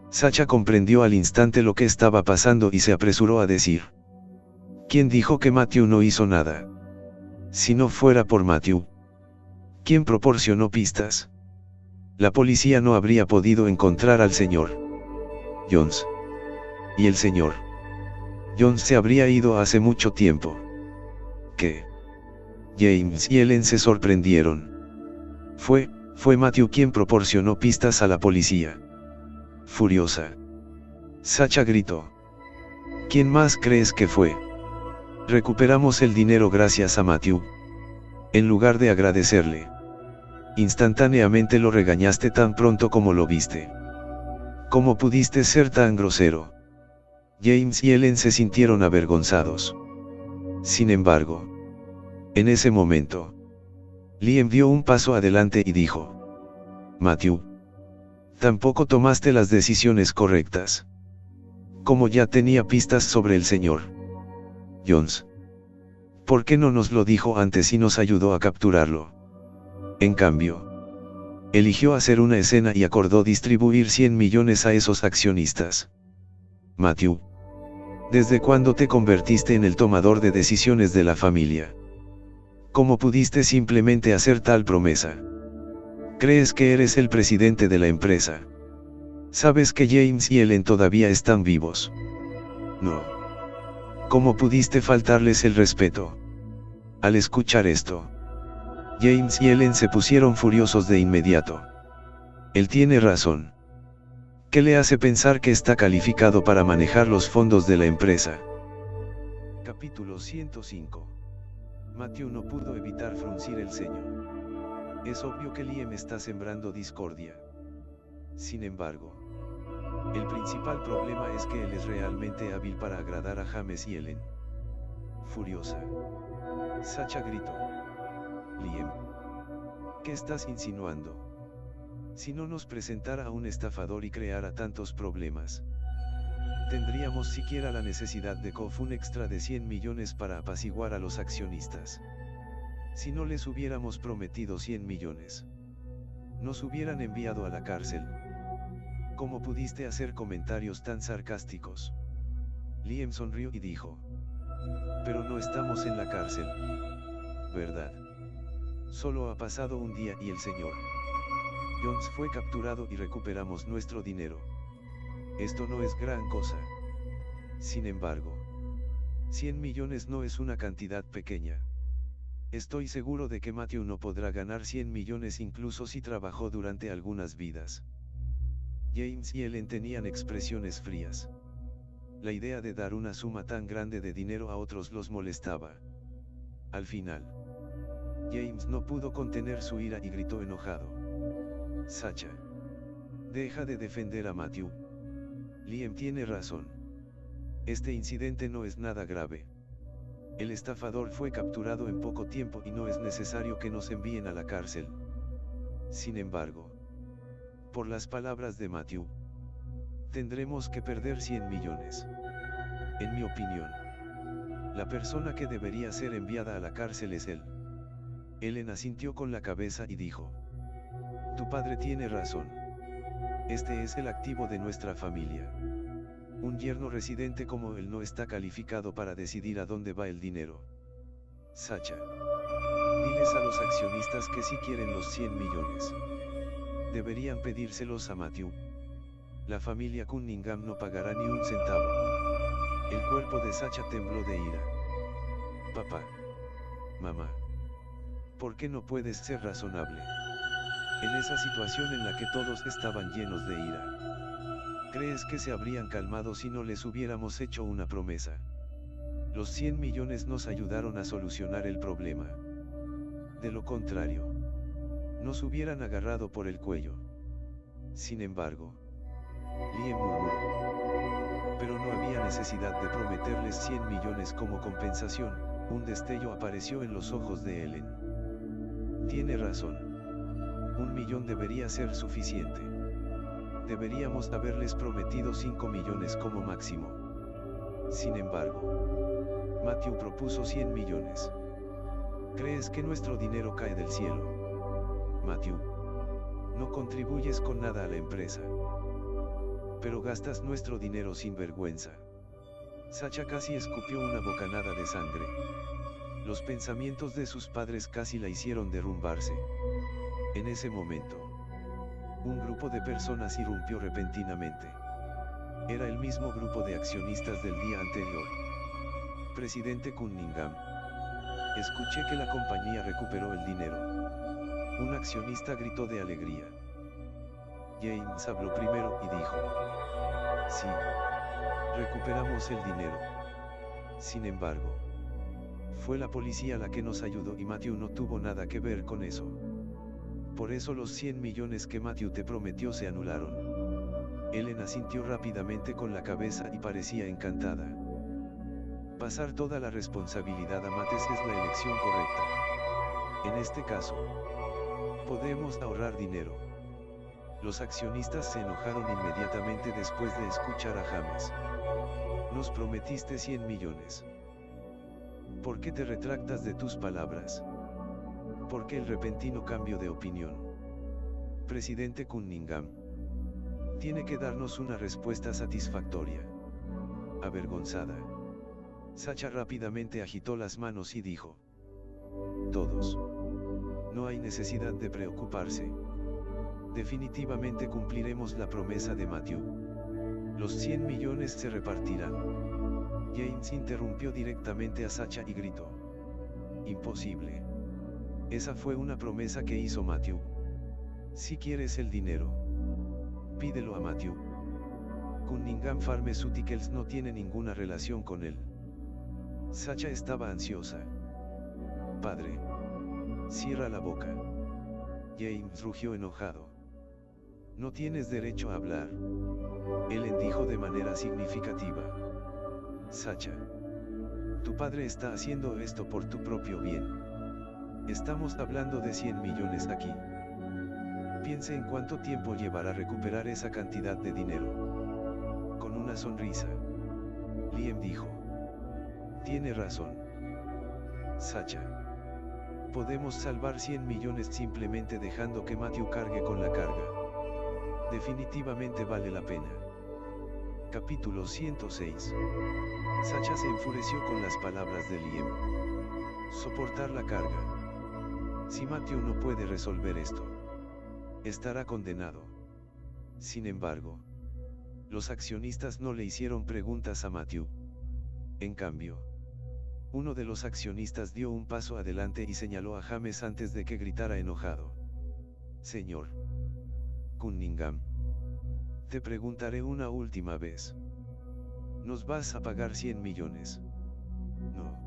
Sacha comprendió al instante lo que estaba pasando y se apresuró a decir: ¿quién dijo que Matthew no hizo nada? Si no fuera por Matthew, ¿quién proporcionó pistas? La policía no habría podido encontrar al señor Jones. Y el señor Jones se habría ido hace mucho tiempo. ¿Qué? James y Ellen se sorprendieron. Fue Matthew quien proporcionó pistas a la policía. Furiosa, Sacha gritó: ¿quién más crees que fue? Recuperamos el dinero gracias a Matthew. En lugar de agradecerle, instantáneamente lo regañaste tan pronto como lo viste. ¿Cómo pudiste ser tan grosero? James y Ellen se sintieron avergonzados. Sin embargo, en ese momento, Liam dio un paso adelante y dijo: Matthew, tampoco tomaste las decisiones correctas. Como ya tenía pistas sobre el señor Jones, ¿por qué no nos lo dijo antes y nos ayudó a capturarlo? En cambio, eligió hacer una escena y acordó distribuir 100 millones a esos accionistas. Matthew, ¿desde cuándo te convertiste en el tomador de decisiones de la familia? ¿Cómo pudiste simplemente hacer tal promesa? ¿Crees que eres el presidente de la empresa? ¿Sabes que James y Ellen todavía están vivos? No. ¿Cómo pudiste faltarles el respeto? Al escuchar esto, James y Ellen se pusieron furiosos de inmediato. Él tiene razón. ¿Qué le hace pensar que está calificado para manejar los fondos de la empresa? Capítulo 105. Matthew no pudo evitar fruncir el ceño. Es obvio que Liam está sembrando discordia. Sin embargo, el principal problema es que él es realmente hábil para agradar a James y Ellen. Furiosa, Sacha gritó: Liam, ¿qué estás insinuando? Si no nos presentara a un estafador y creara tantos problemas, tendríamos siquiera la necesidad de un extra de 100 millones para apaciguar a los accionistas. Si no les hubiéramos prometido 100 millones, nos hubieran enviado a la cárcel. ¿Cómo pudiste hacer comentarios tan sarcásticos? Liam sonrió y dijo: pero no estamos en la cárcel, ¿verdad? Solo ha pasado un día y el señor Jones fue capturado y recuperamos nuestro dinero. Esto no es gran cosa. Sin embargo, 100 millones no es una cantidad pequeña. Estoy seguro de que Matthew no podrá ganar 100 millones incluso si trabajó durante algunas vidas. James y Ellen tenían expresiones frías. La idea de dar una suma tan grande de dinero a otros los molestaba. Al final, James no pudo contener su ira y gritó enojado: Sacha, deja de defender a Matthew. Liam tiene razón. Este incidente no es nada grave. El estafador fue capturado en poco tiempo y no es necesario que nos envíen a la cárcel. Sin embargo, por las palabras de Matthew, tendremos que perder 100 millones. En mi opinión, la persona que debería ser enviada a la cárcel es él. Ellen asintió con la cabeza y dijo: Tu padre tiene razón. Este es el activo de nuestra familia. Un yerno residente como él no está calificado para decidir a dónde va el dinero. Sacha, diles a los accionistas que si quieren los 100 millones, deberían pedírselos a Matthew. La familia Cunningham no pagará ni un centavo. El cuerpo de Sacha tembló de ira. Papá. Mamá. ¿Por qué no puedes ser razonable? En esa situación en la que todos estaban llenos de ira, ¿crees que se habrían calmado si no les hubiéramos hecho una promesa? Los 100 millones nos ayudaron a solucionar el problema. De lo contrario, nos hubieran agarrado por el cuello. Sin embargo, Liam murmuró: pero no había necesidad de prometerles 100 millones como compensación. Un destello apareció en los ojos de Ellen. Tiene razón. 1 millón debería ser suficiente. Deberíamos haberles prometido 5 millones como máximo. Sin embargo, Matthew propuso 100 millones. ¿Crees que nuestro dinero cae del cielo? Matthew, no contribuyes con nada a la empresa, pero gastas nuestro dinero sin vergüenza. Sacha casi escupió una bocanada de sangre. Los pensamientos de sus padres casi la hicieron derrumbarse. En ese momento, un grupo de personas irrumpió repentinamente. Era el mismo grupo de accionistas del día anterior. Presidente Cunningham. Escuché que la compañía recuperó el dinero. Un accionista gritó de alegría. James habló primero y dijo: sí, recuperamos el dinero. Sin embargo, fue la policía la que nos ayudó y Matthew no tuvo nada que ver con eso. Por eso los 100 millones que Matthew te prometió se anularon. Ellen asintió rápidamente con la cabeza y parecía encantada. Pasar toda la responsabilidad a Mates es la elección correcta. En este caso, podemos ahorrar dinero. Los accionistas se enojaron inmediatamente después de escuchar a James. Nos prometiste 100 millones. ¿Por qué te retractas de tus palabras? ¿Por qué el repentino cambio de opinión? Presidente Cunningham. Tiene que darnos una respuesta satisfactoria. Avergonzada, Sacha rápidamente agitó las manos y dijo: todos. No hay necesidad de preocuparse. Definitivamente cumpliremos la promesa de Matthew. Los 100 millones se repartirán. James interrumpió directamente a Sacha y gritó: imposible. Esa fue una promesa que hizo Matthew. Si quieres el dinero, pídelo a Matthew. Cunningham Pharmaceuticals no tiene ninguna relación con él. Sacha estaba ansiosa. Padre, cierra la boca. James rugió enojado. No tienes derecho a hablar. Ellen dijo de manera significativa: Sacha, tu padre está haciendo esto por tu propio bien. Estamos hablando de 100 millones aquí. Piense en cuánto tiempo llevará recuperar esa cantidad de dinero. Con una sonrisa, Liam dijo: tiene razón. Sacha, podemos salvar 100 millones simplemente dejando que Matthew cargue con la carga. Definitivamente vale la pena. Capítulo 106. Sacha se enfureció con las palabras de Liam. Soportar la carga. Si Matthew no puede resolver esto, estará condenado. Sin embargo, los accionistas no le hicieron preguntas a Matthew. En cambio, Uno de los accionistas dio un paso adelante y señaló a James antes de que gritara enojado. Señor Cunningham, te preguntaré una última vez. ¿Nos vas a pagar 100 millones? No.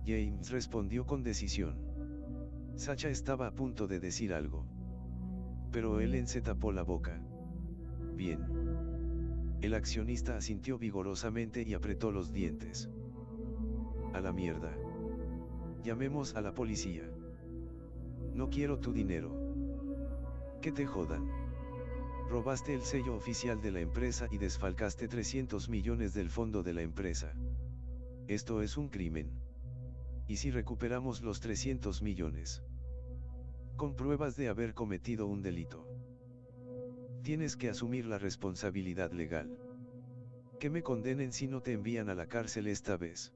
James respondió con decisión. Sacha estaba a punto de decir algo. Pero Ellen se tapó la boca. Bien. El accionista asintió vigorosamente y apretó los dientes. A la mierda. Llamemos a la policía. No quiero tu dinero. Que te jodan. Robaste el sello oficial de la empresa y desfalcaste 300 millones del fondo de la empresa. Esto es un crimen. ¿Y si recuperamos los 300 millones? Con pruebas de haber cometido un delito. Tienes que asumir la responsabilidad legal. Que me condenen si no te envían a la cárcel esta vez.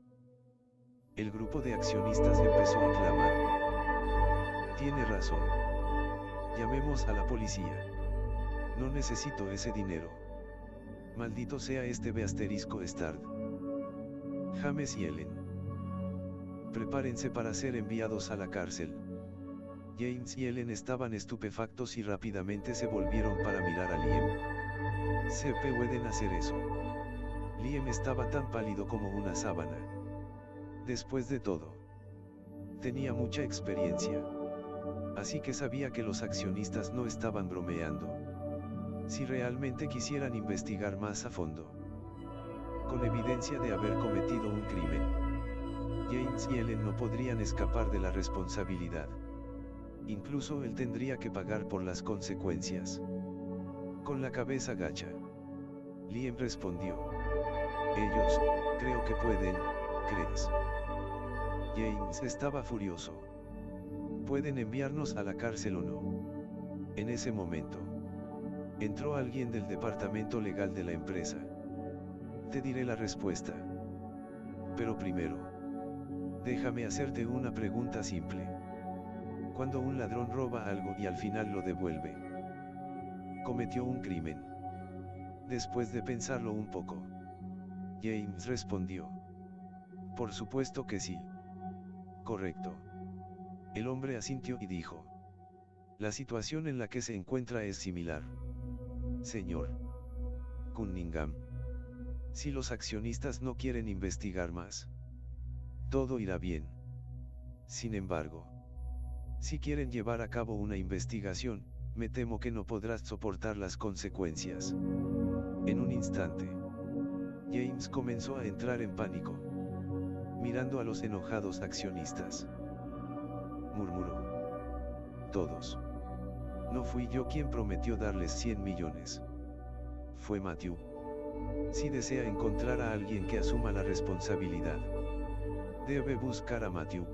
El grupo de accionistas empezó a clamar. Tiene razón. Llamemos a la policía. No necesito ese dinero. Maldito sea este ***Stard. James y Ellen. Prepárense para ser enviados a la cárcel. James y Ellen estaban estupefactos y rápidamente se volvieron para mirar a Liam. ¿Se pueden hacer eso? Liam estaba tan pálido como una sábana. Después de todo, tenía mucha experiencia. Así que sabía que los accionistas no estaban bromeando. Si realmente quisieran investigar más a fondo, con evidencia de haber cometido un crimen, James y Ellen no podrían escapar de la responsabilidad. Incluso él tendría que pagar por las consecuencias. Con la cabeza gacha, Liam respondió. Ellos, creo que pueden, ¿crees? James estaba furioso. ¿Pueden enviarnos a la cárcel o no? En ese momento, entró alguien del departamento legal de la empresa. Te diré la respuesta. Pero primero, déjame hacerte una pregunta simple. Cuando un ladrón roba algo y al final lo devuelve, ¿cometió un crimen? Después de pensarlo un poco, James respondió. Por supuesto que sí. Correcto. El hombre asintió y dijo. La situación en la que se encuentra es similar. Señor Cunningham. Si los accionistas no quieren investigar más, todo irá bien. Sin embargo, si quieren llevar a cabo una investigación, me temo que no podrás soportar las consecuencias. En un instante, James comenzó a entrar en pánico, mirando a los enojados accionistas. Murmuró. Todos. No fui yo quien prometió darles 100 millones. Fue Matthew. Si desea encontrar a alguien que asuma la responsabilidad, debe buscar a Matthew.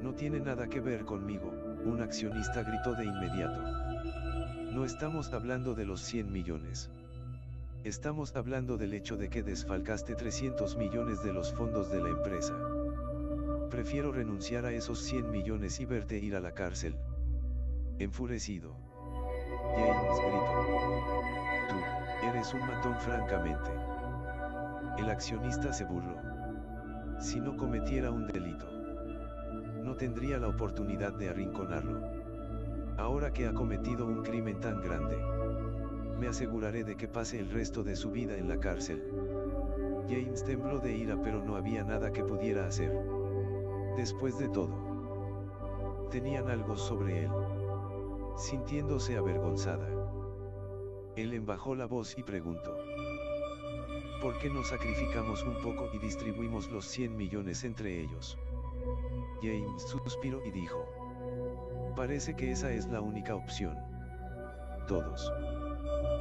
No tiene nada que ver conmigo, un accionista gritó de inmediato. No estamos hablando de los 100 millones. Estamos hablando del hecho de que desfalcaste 300 millones de los fondos de la empresa. Prefiero renunciar a esos 100 millones y verte ir a la cárcel. Enfurecido, James gritó. Tú, eres un matón francamente. El accionista se burló. Si no cometiera un delito, no tendría la oportunidad de arrinconarlo. Ahora que ha cometido un crimen tan grande, me aseguraré de que pase el resto de su vida en la cárcel. James tembló de ira, pero no había nada que pudiera hacer. Después de todo, tenían algo sobre él. Sintiéndose avergonzada, Ellen bajó la voz y preguntó. ¿Por qué no sacrificamos un poco y distribuimos los 100 millones entre ellos? James suspiró y dijo. Parece que esa es la única opción. Todos.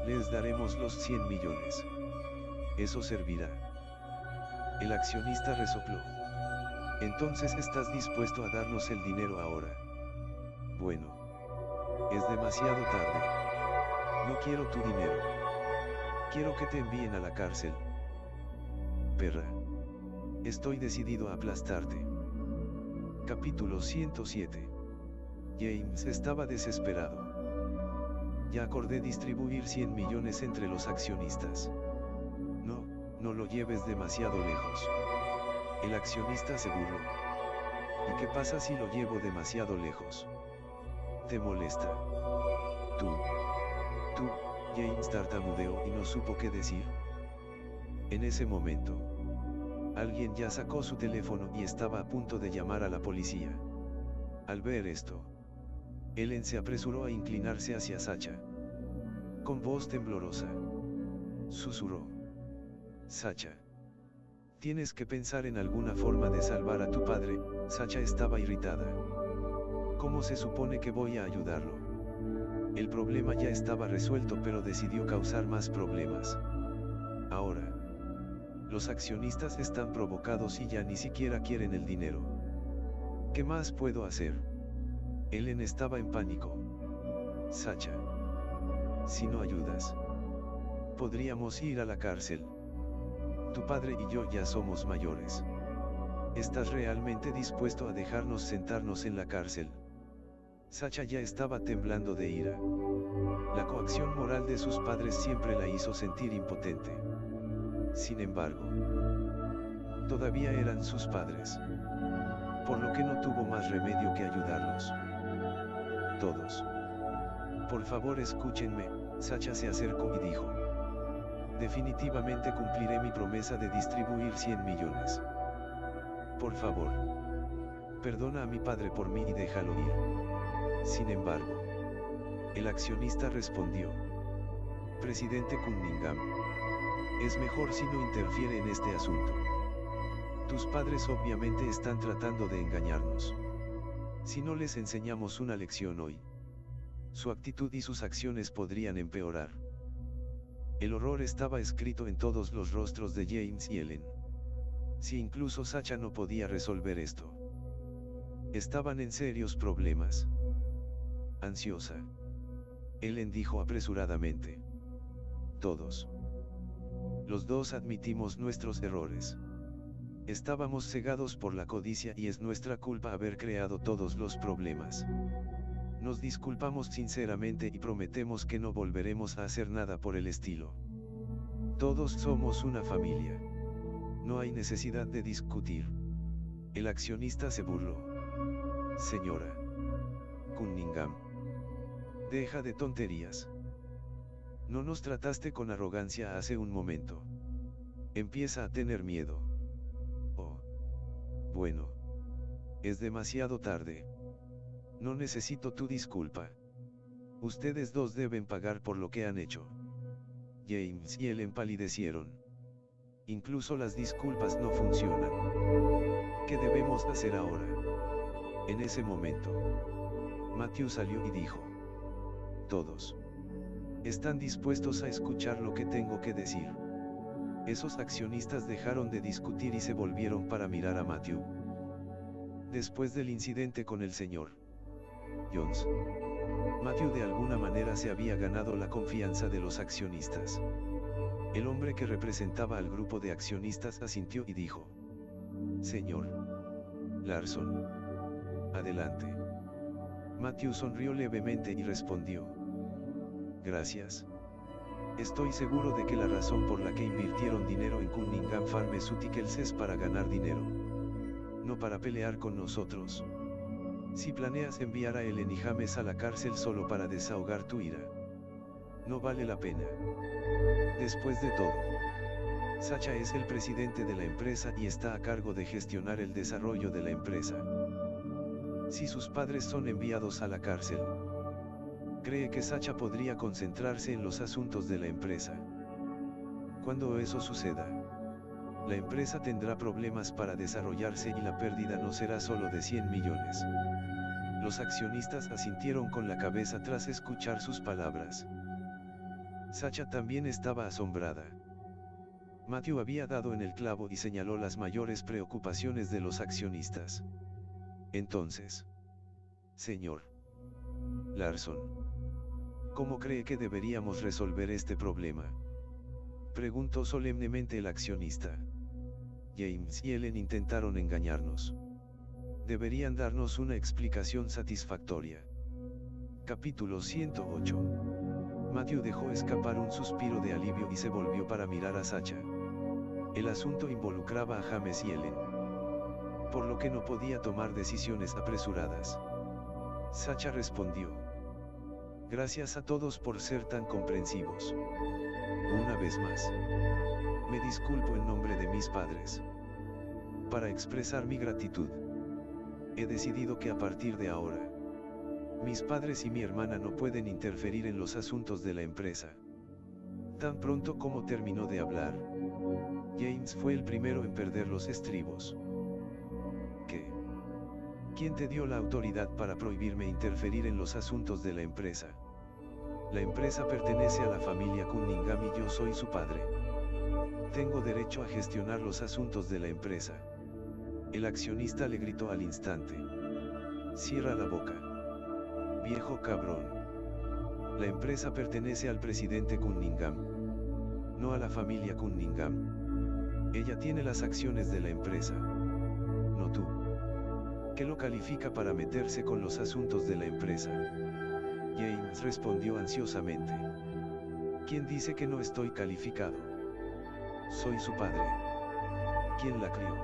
Les daremos los 100 millones. Eso servirá. El accionista resopló. Entonces estás dispuesto a darnos el dinero ahora. Bueno. Es demasiado tarde. No quiero tu dinero. Quiero que te envíen a la cárcel. Perra. Estoy decidido a aplastarte. Capítulo 107. James estaba desesperado. Ya acordé distribuir 100 millones entre los accionistas. No lo lleves demasiado lejos. El accionista se burló. ¿Y qué pasa si lo llevo demasiado lejos? ¿Te molesta? Tú, James tartamudeó y no supo qué decir. En ese momento, alguien ya sacó su teléfono y estaba a punto de llamar a la policía. Al ver esto, Ellen se apresuró a inclinarse hacia Sacha. Con voz temblorosa, susurró: Sacha, tienes que pensar en alguna forma de salvar a tu padre. Sacha estaba irritada. ¿Cómo se supone que voy a ayudarlo? El problema ya estaba resuelto, pero decidió causar más problemas. Ahora, los accionistas están provocados y ya ni siquiera quieren el dinero. ¿Qué más puedo hacer? Ellen estaba en pánico. Sacha, si no ayudas, podríamos ir a la cárcel. Tu padre y yo ya somos mayores. ¿Estás realmente dispuesto a dejarnos sentarnos en la cárcel? Sacha ya estaba temblando de ira. La coacción moral de sus padres siempre la hizo sentir impotente. Sin embargo, todavía eran sus padres, por lo que no tuvo más remedio que ayudarlos. Todos. Por favor, escúchenme. Sacha se acercó y dijo: definitivamente cumpliré mi promesa de distribuir 100 millones. Por favor, perdona a mi padre por mí y déjalo ir. Sin embargo, el accionista respondió: Presidente Cunningham, es mejor si no interfiere en este asunto. Tus padres obviamente están tratando de engañarnos. Si no les enseñamos una lección hoy, su actitud y sus acciones podrían empeorar. El horror estaba escrito en todos los rostros de James y Ellen. Si incluso Sacha no podía resolver esto, estaban en serios problemas. Ansiosa, Ellen dijo apresuradamente: todos. Los dos admitimos nuestros errores. Estábamos cegados por la codicia y es nuestra culpa haber creado todos los problemas. Nos disculpamos sinceramente y prometemos que no volveremos a hacer nada por el estilo. Todos somos una familia. No hay necesidad de discutir. El accionista se burló. Señora Cunningham, deja de tonterías. No nos trataste con arrogancia hace un momento. Empieza a tener miedo. Oh. Bueno. Es demasiado tarde. No necesito tu disculpa. Ustedes dos deben pagar por lo que han hecho. James y Ellen empalidecieron. Incluso las disculpas no funcionan. ¿Qué debemos hacer ahora? En ese momento, Matthew salió y dijo: todos están dispuestos a escuchar lo que tengo que decir. Esos accionistas dejaron de discutir y se volvieron para mirar a Matthew. Después del incidente con el señor Jones, Matthew de alguna manera se había ganado la confianza de los accionistas. El hombre que representaba al grupo de accionistas asintió y dijo: Señor Larson, adelante. Matthew sonrió levemente y respondió: gracias. Estoy seguro de que la razón por la que invirtieron dinero en Cunningham Pharmaceuticals es para ganar dinero, no para pelear con nosotros. Si planeas enviar a Ellen y James a la cárcel solo para desahogar tu ira, no vale la pena. Después de todo, Sacha es el presidente de la empresa y está a cargo de gestionar el desarrollo de la empresa. Si sus padres son enviados a la cárcel, cree que Sacha podría concentrarse en los asuntos de la empresa. Cuando eso suceda, la empresa tendrá problemas para desarrollarse y la pérdida no será solo de 100 millones. Los accionistas asintieron con la cabeza tras escuchar sus palabras. Sacha también estaba asombrada. Matthew había dado en el clavo y señaló las mayores preocupaciones de los accionistas. Entonces, señor Larson, ¿cómo cree que deberíamos resolver este problema?, preguntó solemnemente el accionista. James y Ellen intentaron engañarnos. Deberían darnos una explicación satisfactoria. Capítulo 108. Matthew dejó escapar un suspiro de alivio y se volvió para mirar a Sacha. El asunto involucraba a James y Ellen. por lo que no podía tomar decisiones apresuradas. Sacha respondió: gracias a todos por ser tan comprensivos. Una vez más, me disculpo en nombre de mis padres. Para expresar mi gratitud, he decidido que a partir de ahora, mis padres y mi hermana no pueden interferir en los asuntos de la empresa. Tan pronto como terminó de hablar, James fue el primero en perder los estribos. ¿Qué? ¿Quién te dio la autoridad para prohibirme interferir en los asuntos de la empresa? La empresa pertenece a la familia Cunningham y yo soy su padre. Tengo derecho a gestionar los asuntos de la empresa. El accionista le gritó al instante: cierra la boca, viejo cabrón. La empresa pertenece al presidente Cunningham, no a la familia Cunningham. Ella tiene las acciones de la empresa, no tú. ¿Qué lo califica para meterse con los asuntos de la empresa? James respondió ansiosamente: ¿quién dice que no estoy calificado? Soy su padre, quien la crió,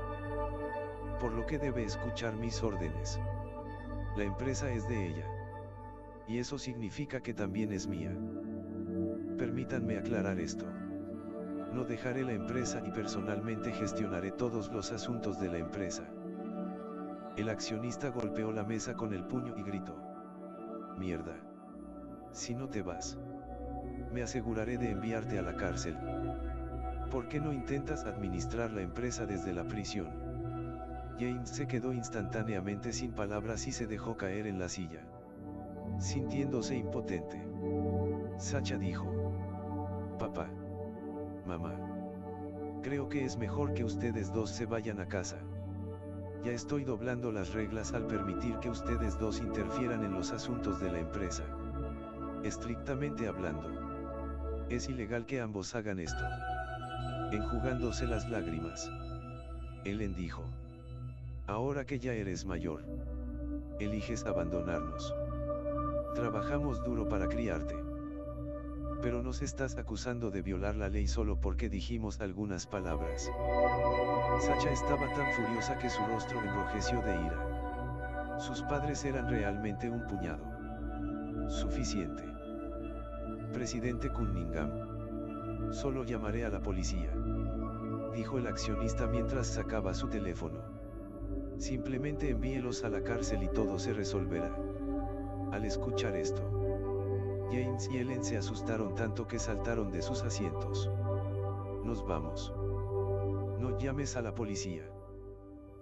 por lo que debe escuchar mis órdenes. La empresa es de ella, y eso significa que también es mía. Permítanme aclarar esto. No dejaré la empresa y personalmente gestionaré todos los asuntos de la empresa. El accionista golpeó la mesa con el puño y gritó: mierda. Si no te vas, me aseguraré de enviarte a la cárcel. ¿Por qué no intentas administrar la empresa desde la prisión? James se quedó instantáneamente sin palabras y se dejó caer en la silla, sintiéndose impotente. Sacha dijo: papá, mamá, creo que es mejor que ustedes dos se vayan a casa. Ya estoy doblando las reglas al permitir que ustedes dos interfieran en los asuntos de la empresa. Estrictamente hablando, es ilegal que ambos hagan esto. Enjugándose las lágrimas, Ellen dijo: ahora que ya eres mayor, eliges abandonarnos. Trabajamos duro para criarte. Pero nos estás acusando de violar la ley solo porque dijimos algunas palabras. Sacha estaba tan furiosa que su rostro enrojeció de ira. Sus padres eran realmente un puñado. Suficiente. Presidente Cunningham. Solo llamaré a la policía, dijo el accionista mientras sacaba su teléfono. Simplemente envíelos a la cárcel y todo se resolverá. Al escuchar esto, James y Ellen se asustaron tanto que saltaron de sus asientos. Nos vamos. No llames a la policía.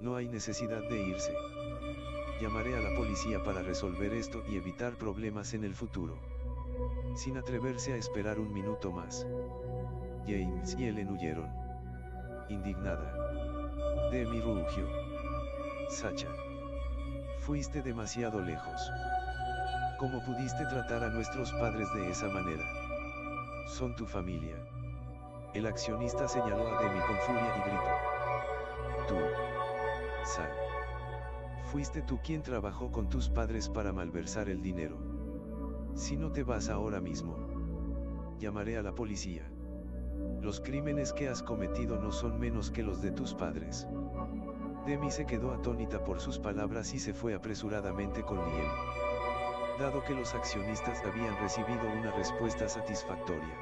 No hay necesidad de irse. Llamaré a la policía para resolver esto y evitar problemas en el futuro. Sin atreverse a esperar un minuto más, James y Ellen huyeron. Indignada. Demi rugió: Sacha, fuiste demasiado lejos. ¿Cómo pudiste tratar a nuestros padres de esa manera? Son tu familia. El accionista señaló a Demi con furia y gritó: tú, Sal. Fuiste tú quien trabajó con tus padres para malversar el dinero. Si no te vas ahora mismo, llamaré a la policía. Los crímenes que has cometido no son menos que los de tus padres. Demi se quedó atónita por sus palabras y se fue apresuradamente con Liam. Dado que los accionistas habían recibido una respuesta satisfactoria,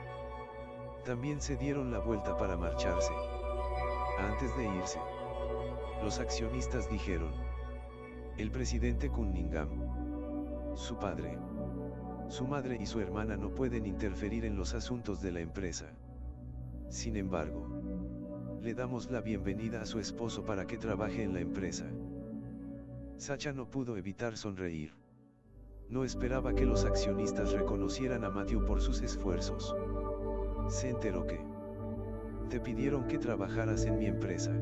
también se dieron la vuelta para marcharse. Antes de irse, los accionistas dijeron: el presidente Cunningham, su padre, su madre y su hermana no pueden interferir en los asuntos de la empresa. Sin embargo, le damos la bienvenida a su esposo para que trabaje en la empresa. Sacha no pudo evitar sonreír. No esperaba que los accionistas reconocieran a Matthew por sus esfuerzos. Se enteró que te pidieron que trabajaras en mi empresa.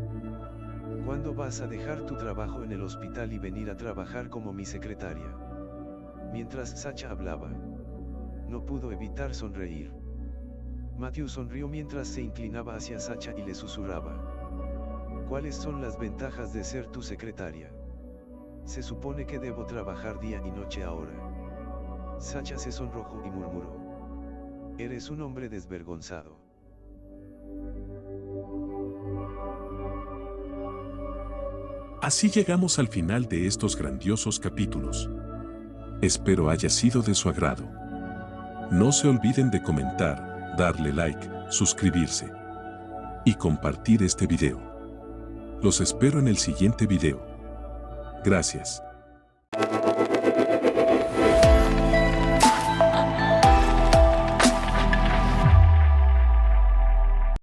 ¿Cuándo vas a dejar tu trabajo en el hospital y venir a trabajar como mi secretaria? Mientras Sacha hablaba, no pudo evitar sonreír. Matthew sonrió mientras se inclinaba hacia Sacha y le susurraba: ¿cuáles son las ventajas de ser tu secretaria? Se supone que debo trabajar día y noche ahora. Sacha se sonrojó y murmuró: eres un hombre desvergonzado. Así llegamos al final de estos grandiosos capítulos. Espero haya sido de su agrado. No se olviden de comentar, darle like, suscribirse y compartir este video. Los espero en el siguiente video. Gracias.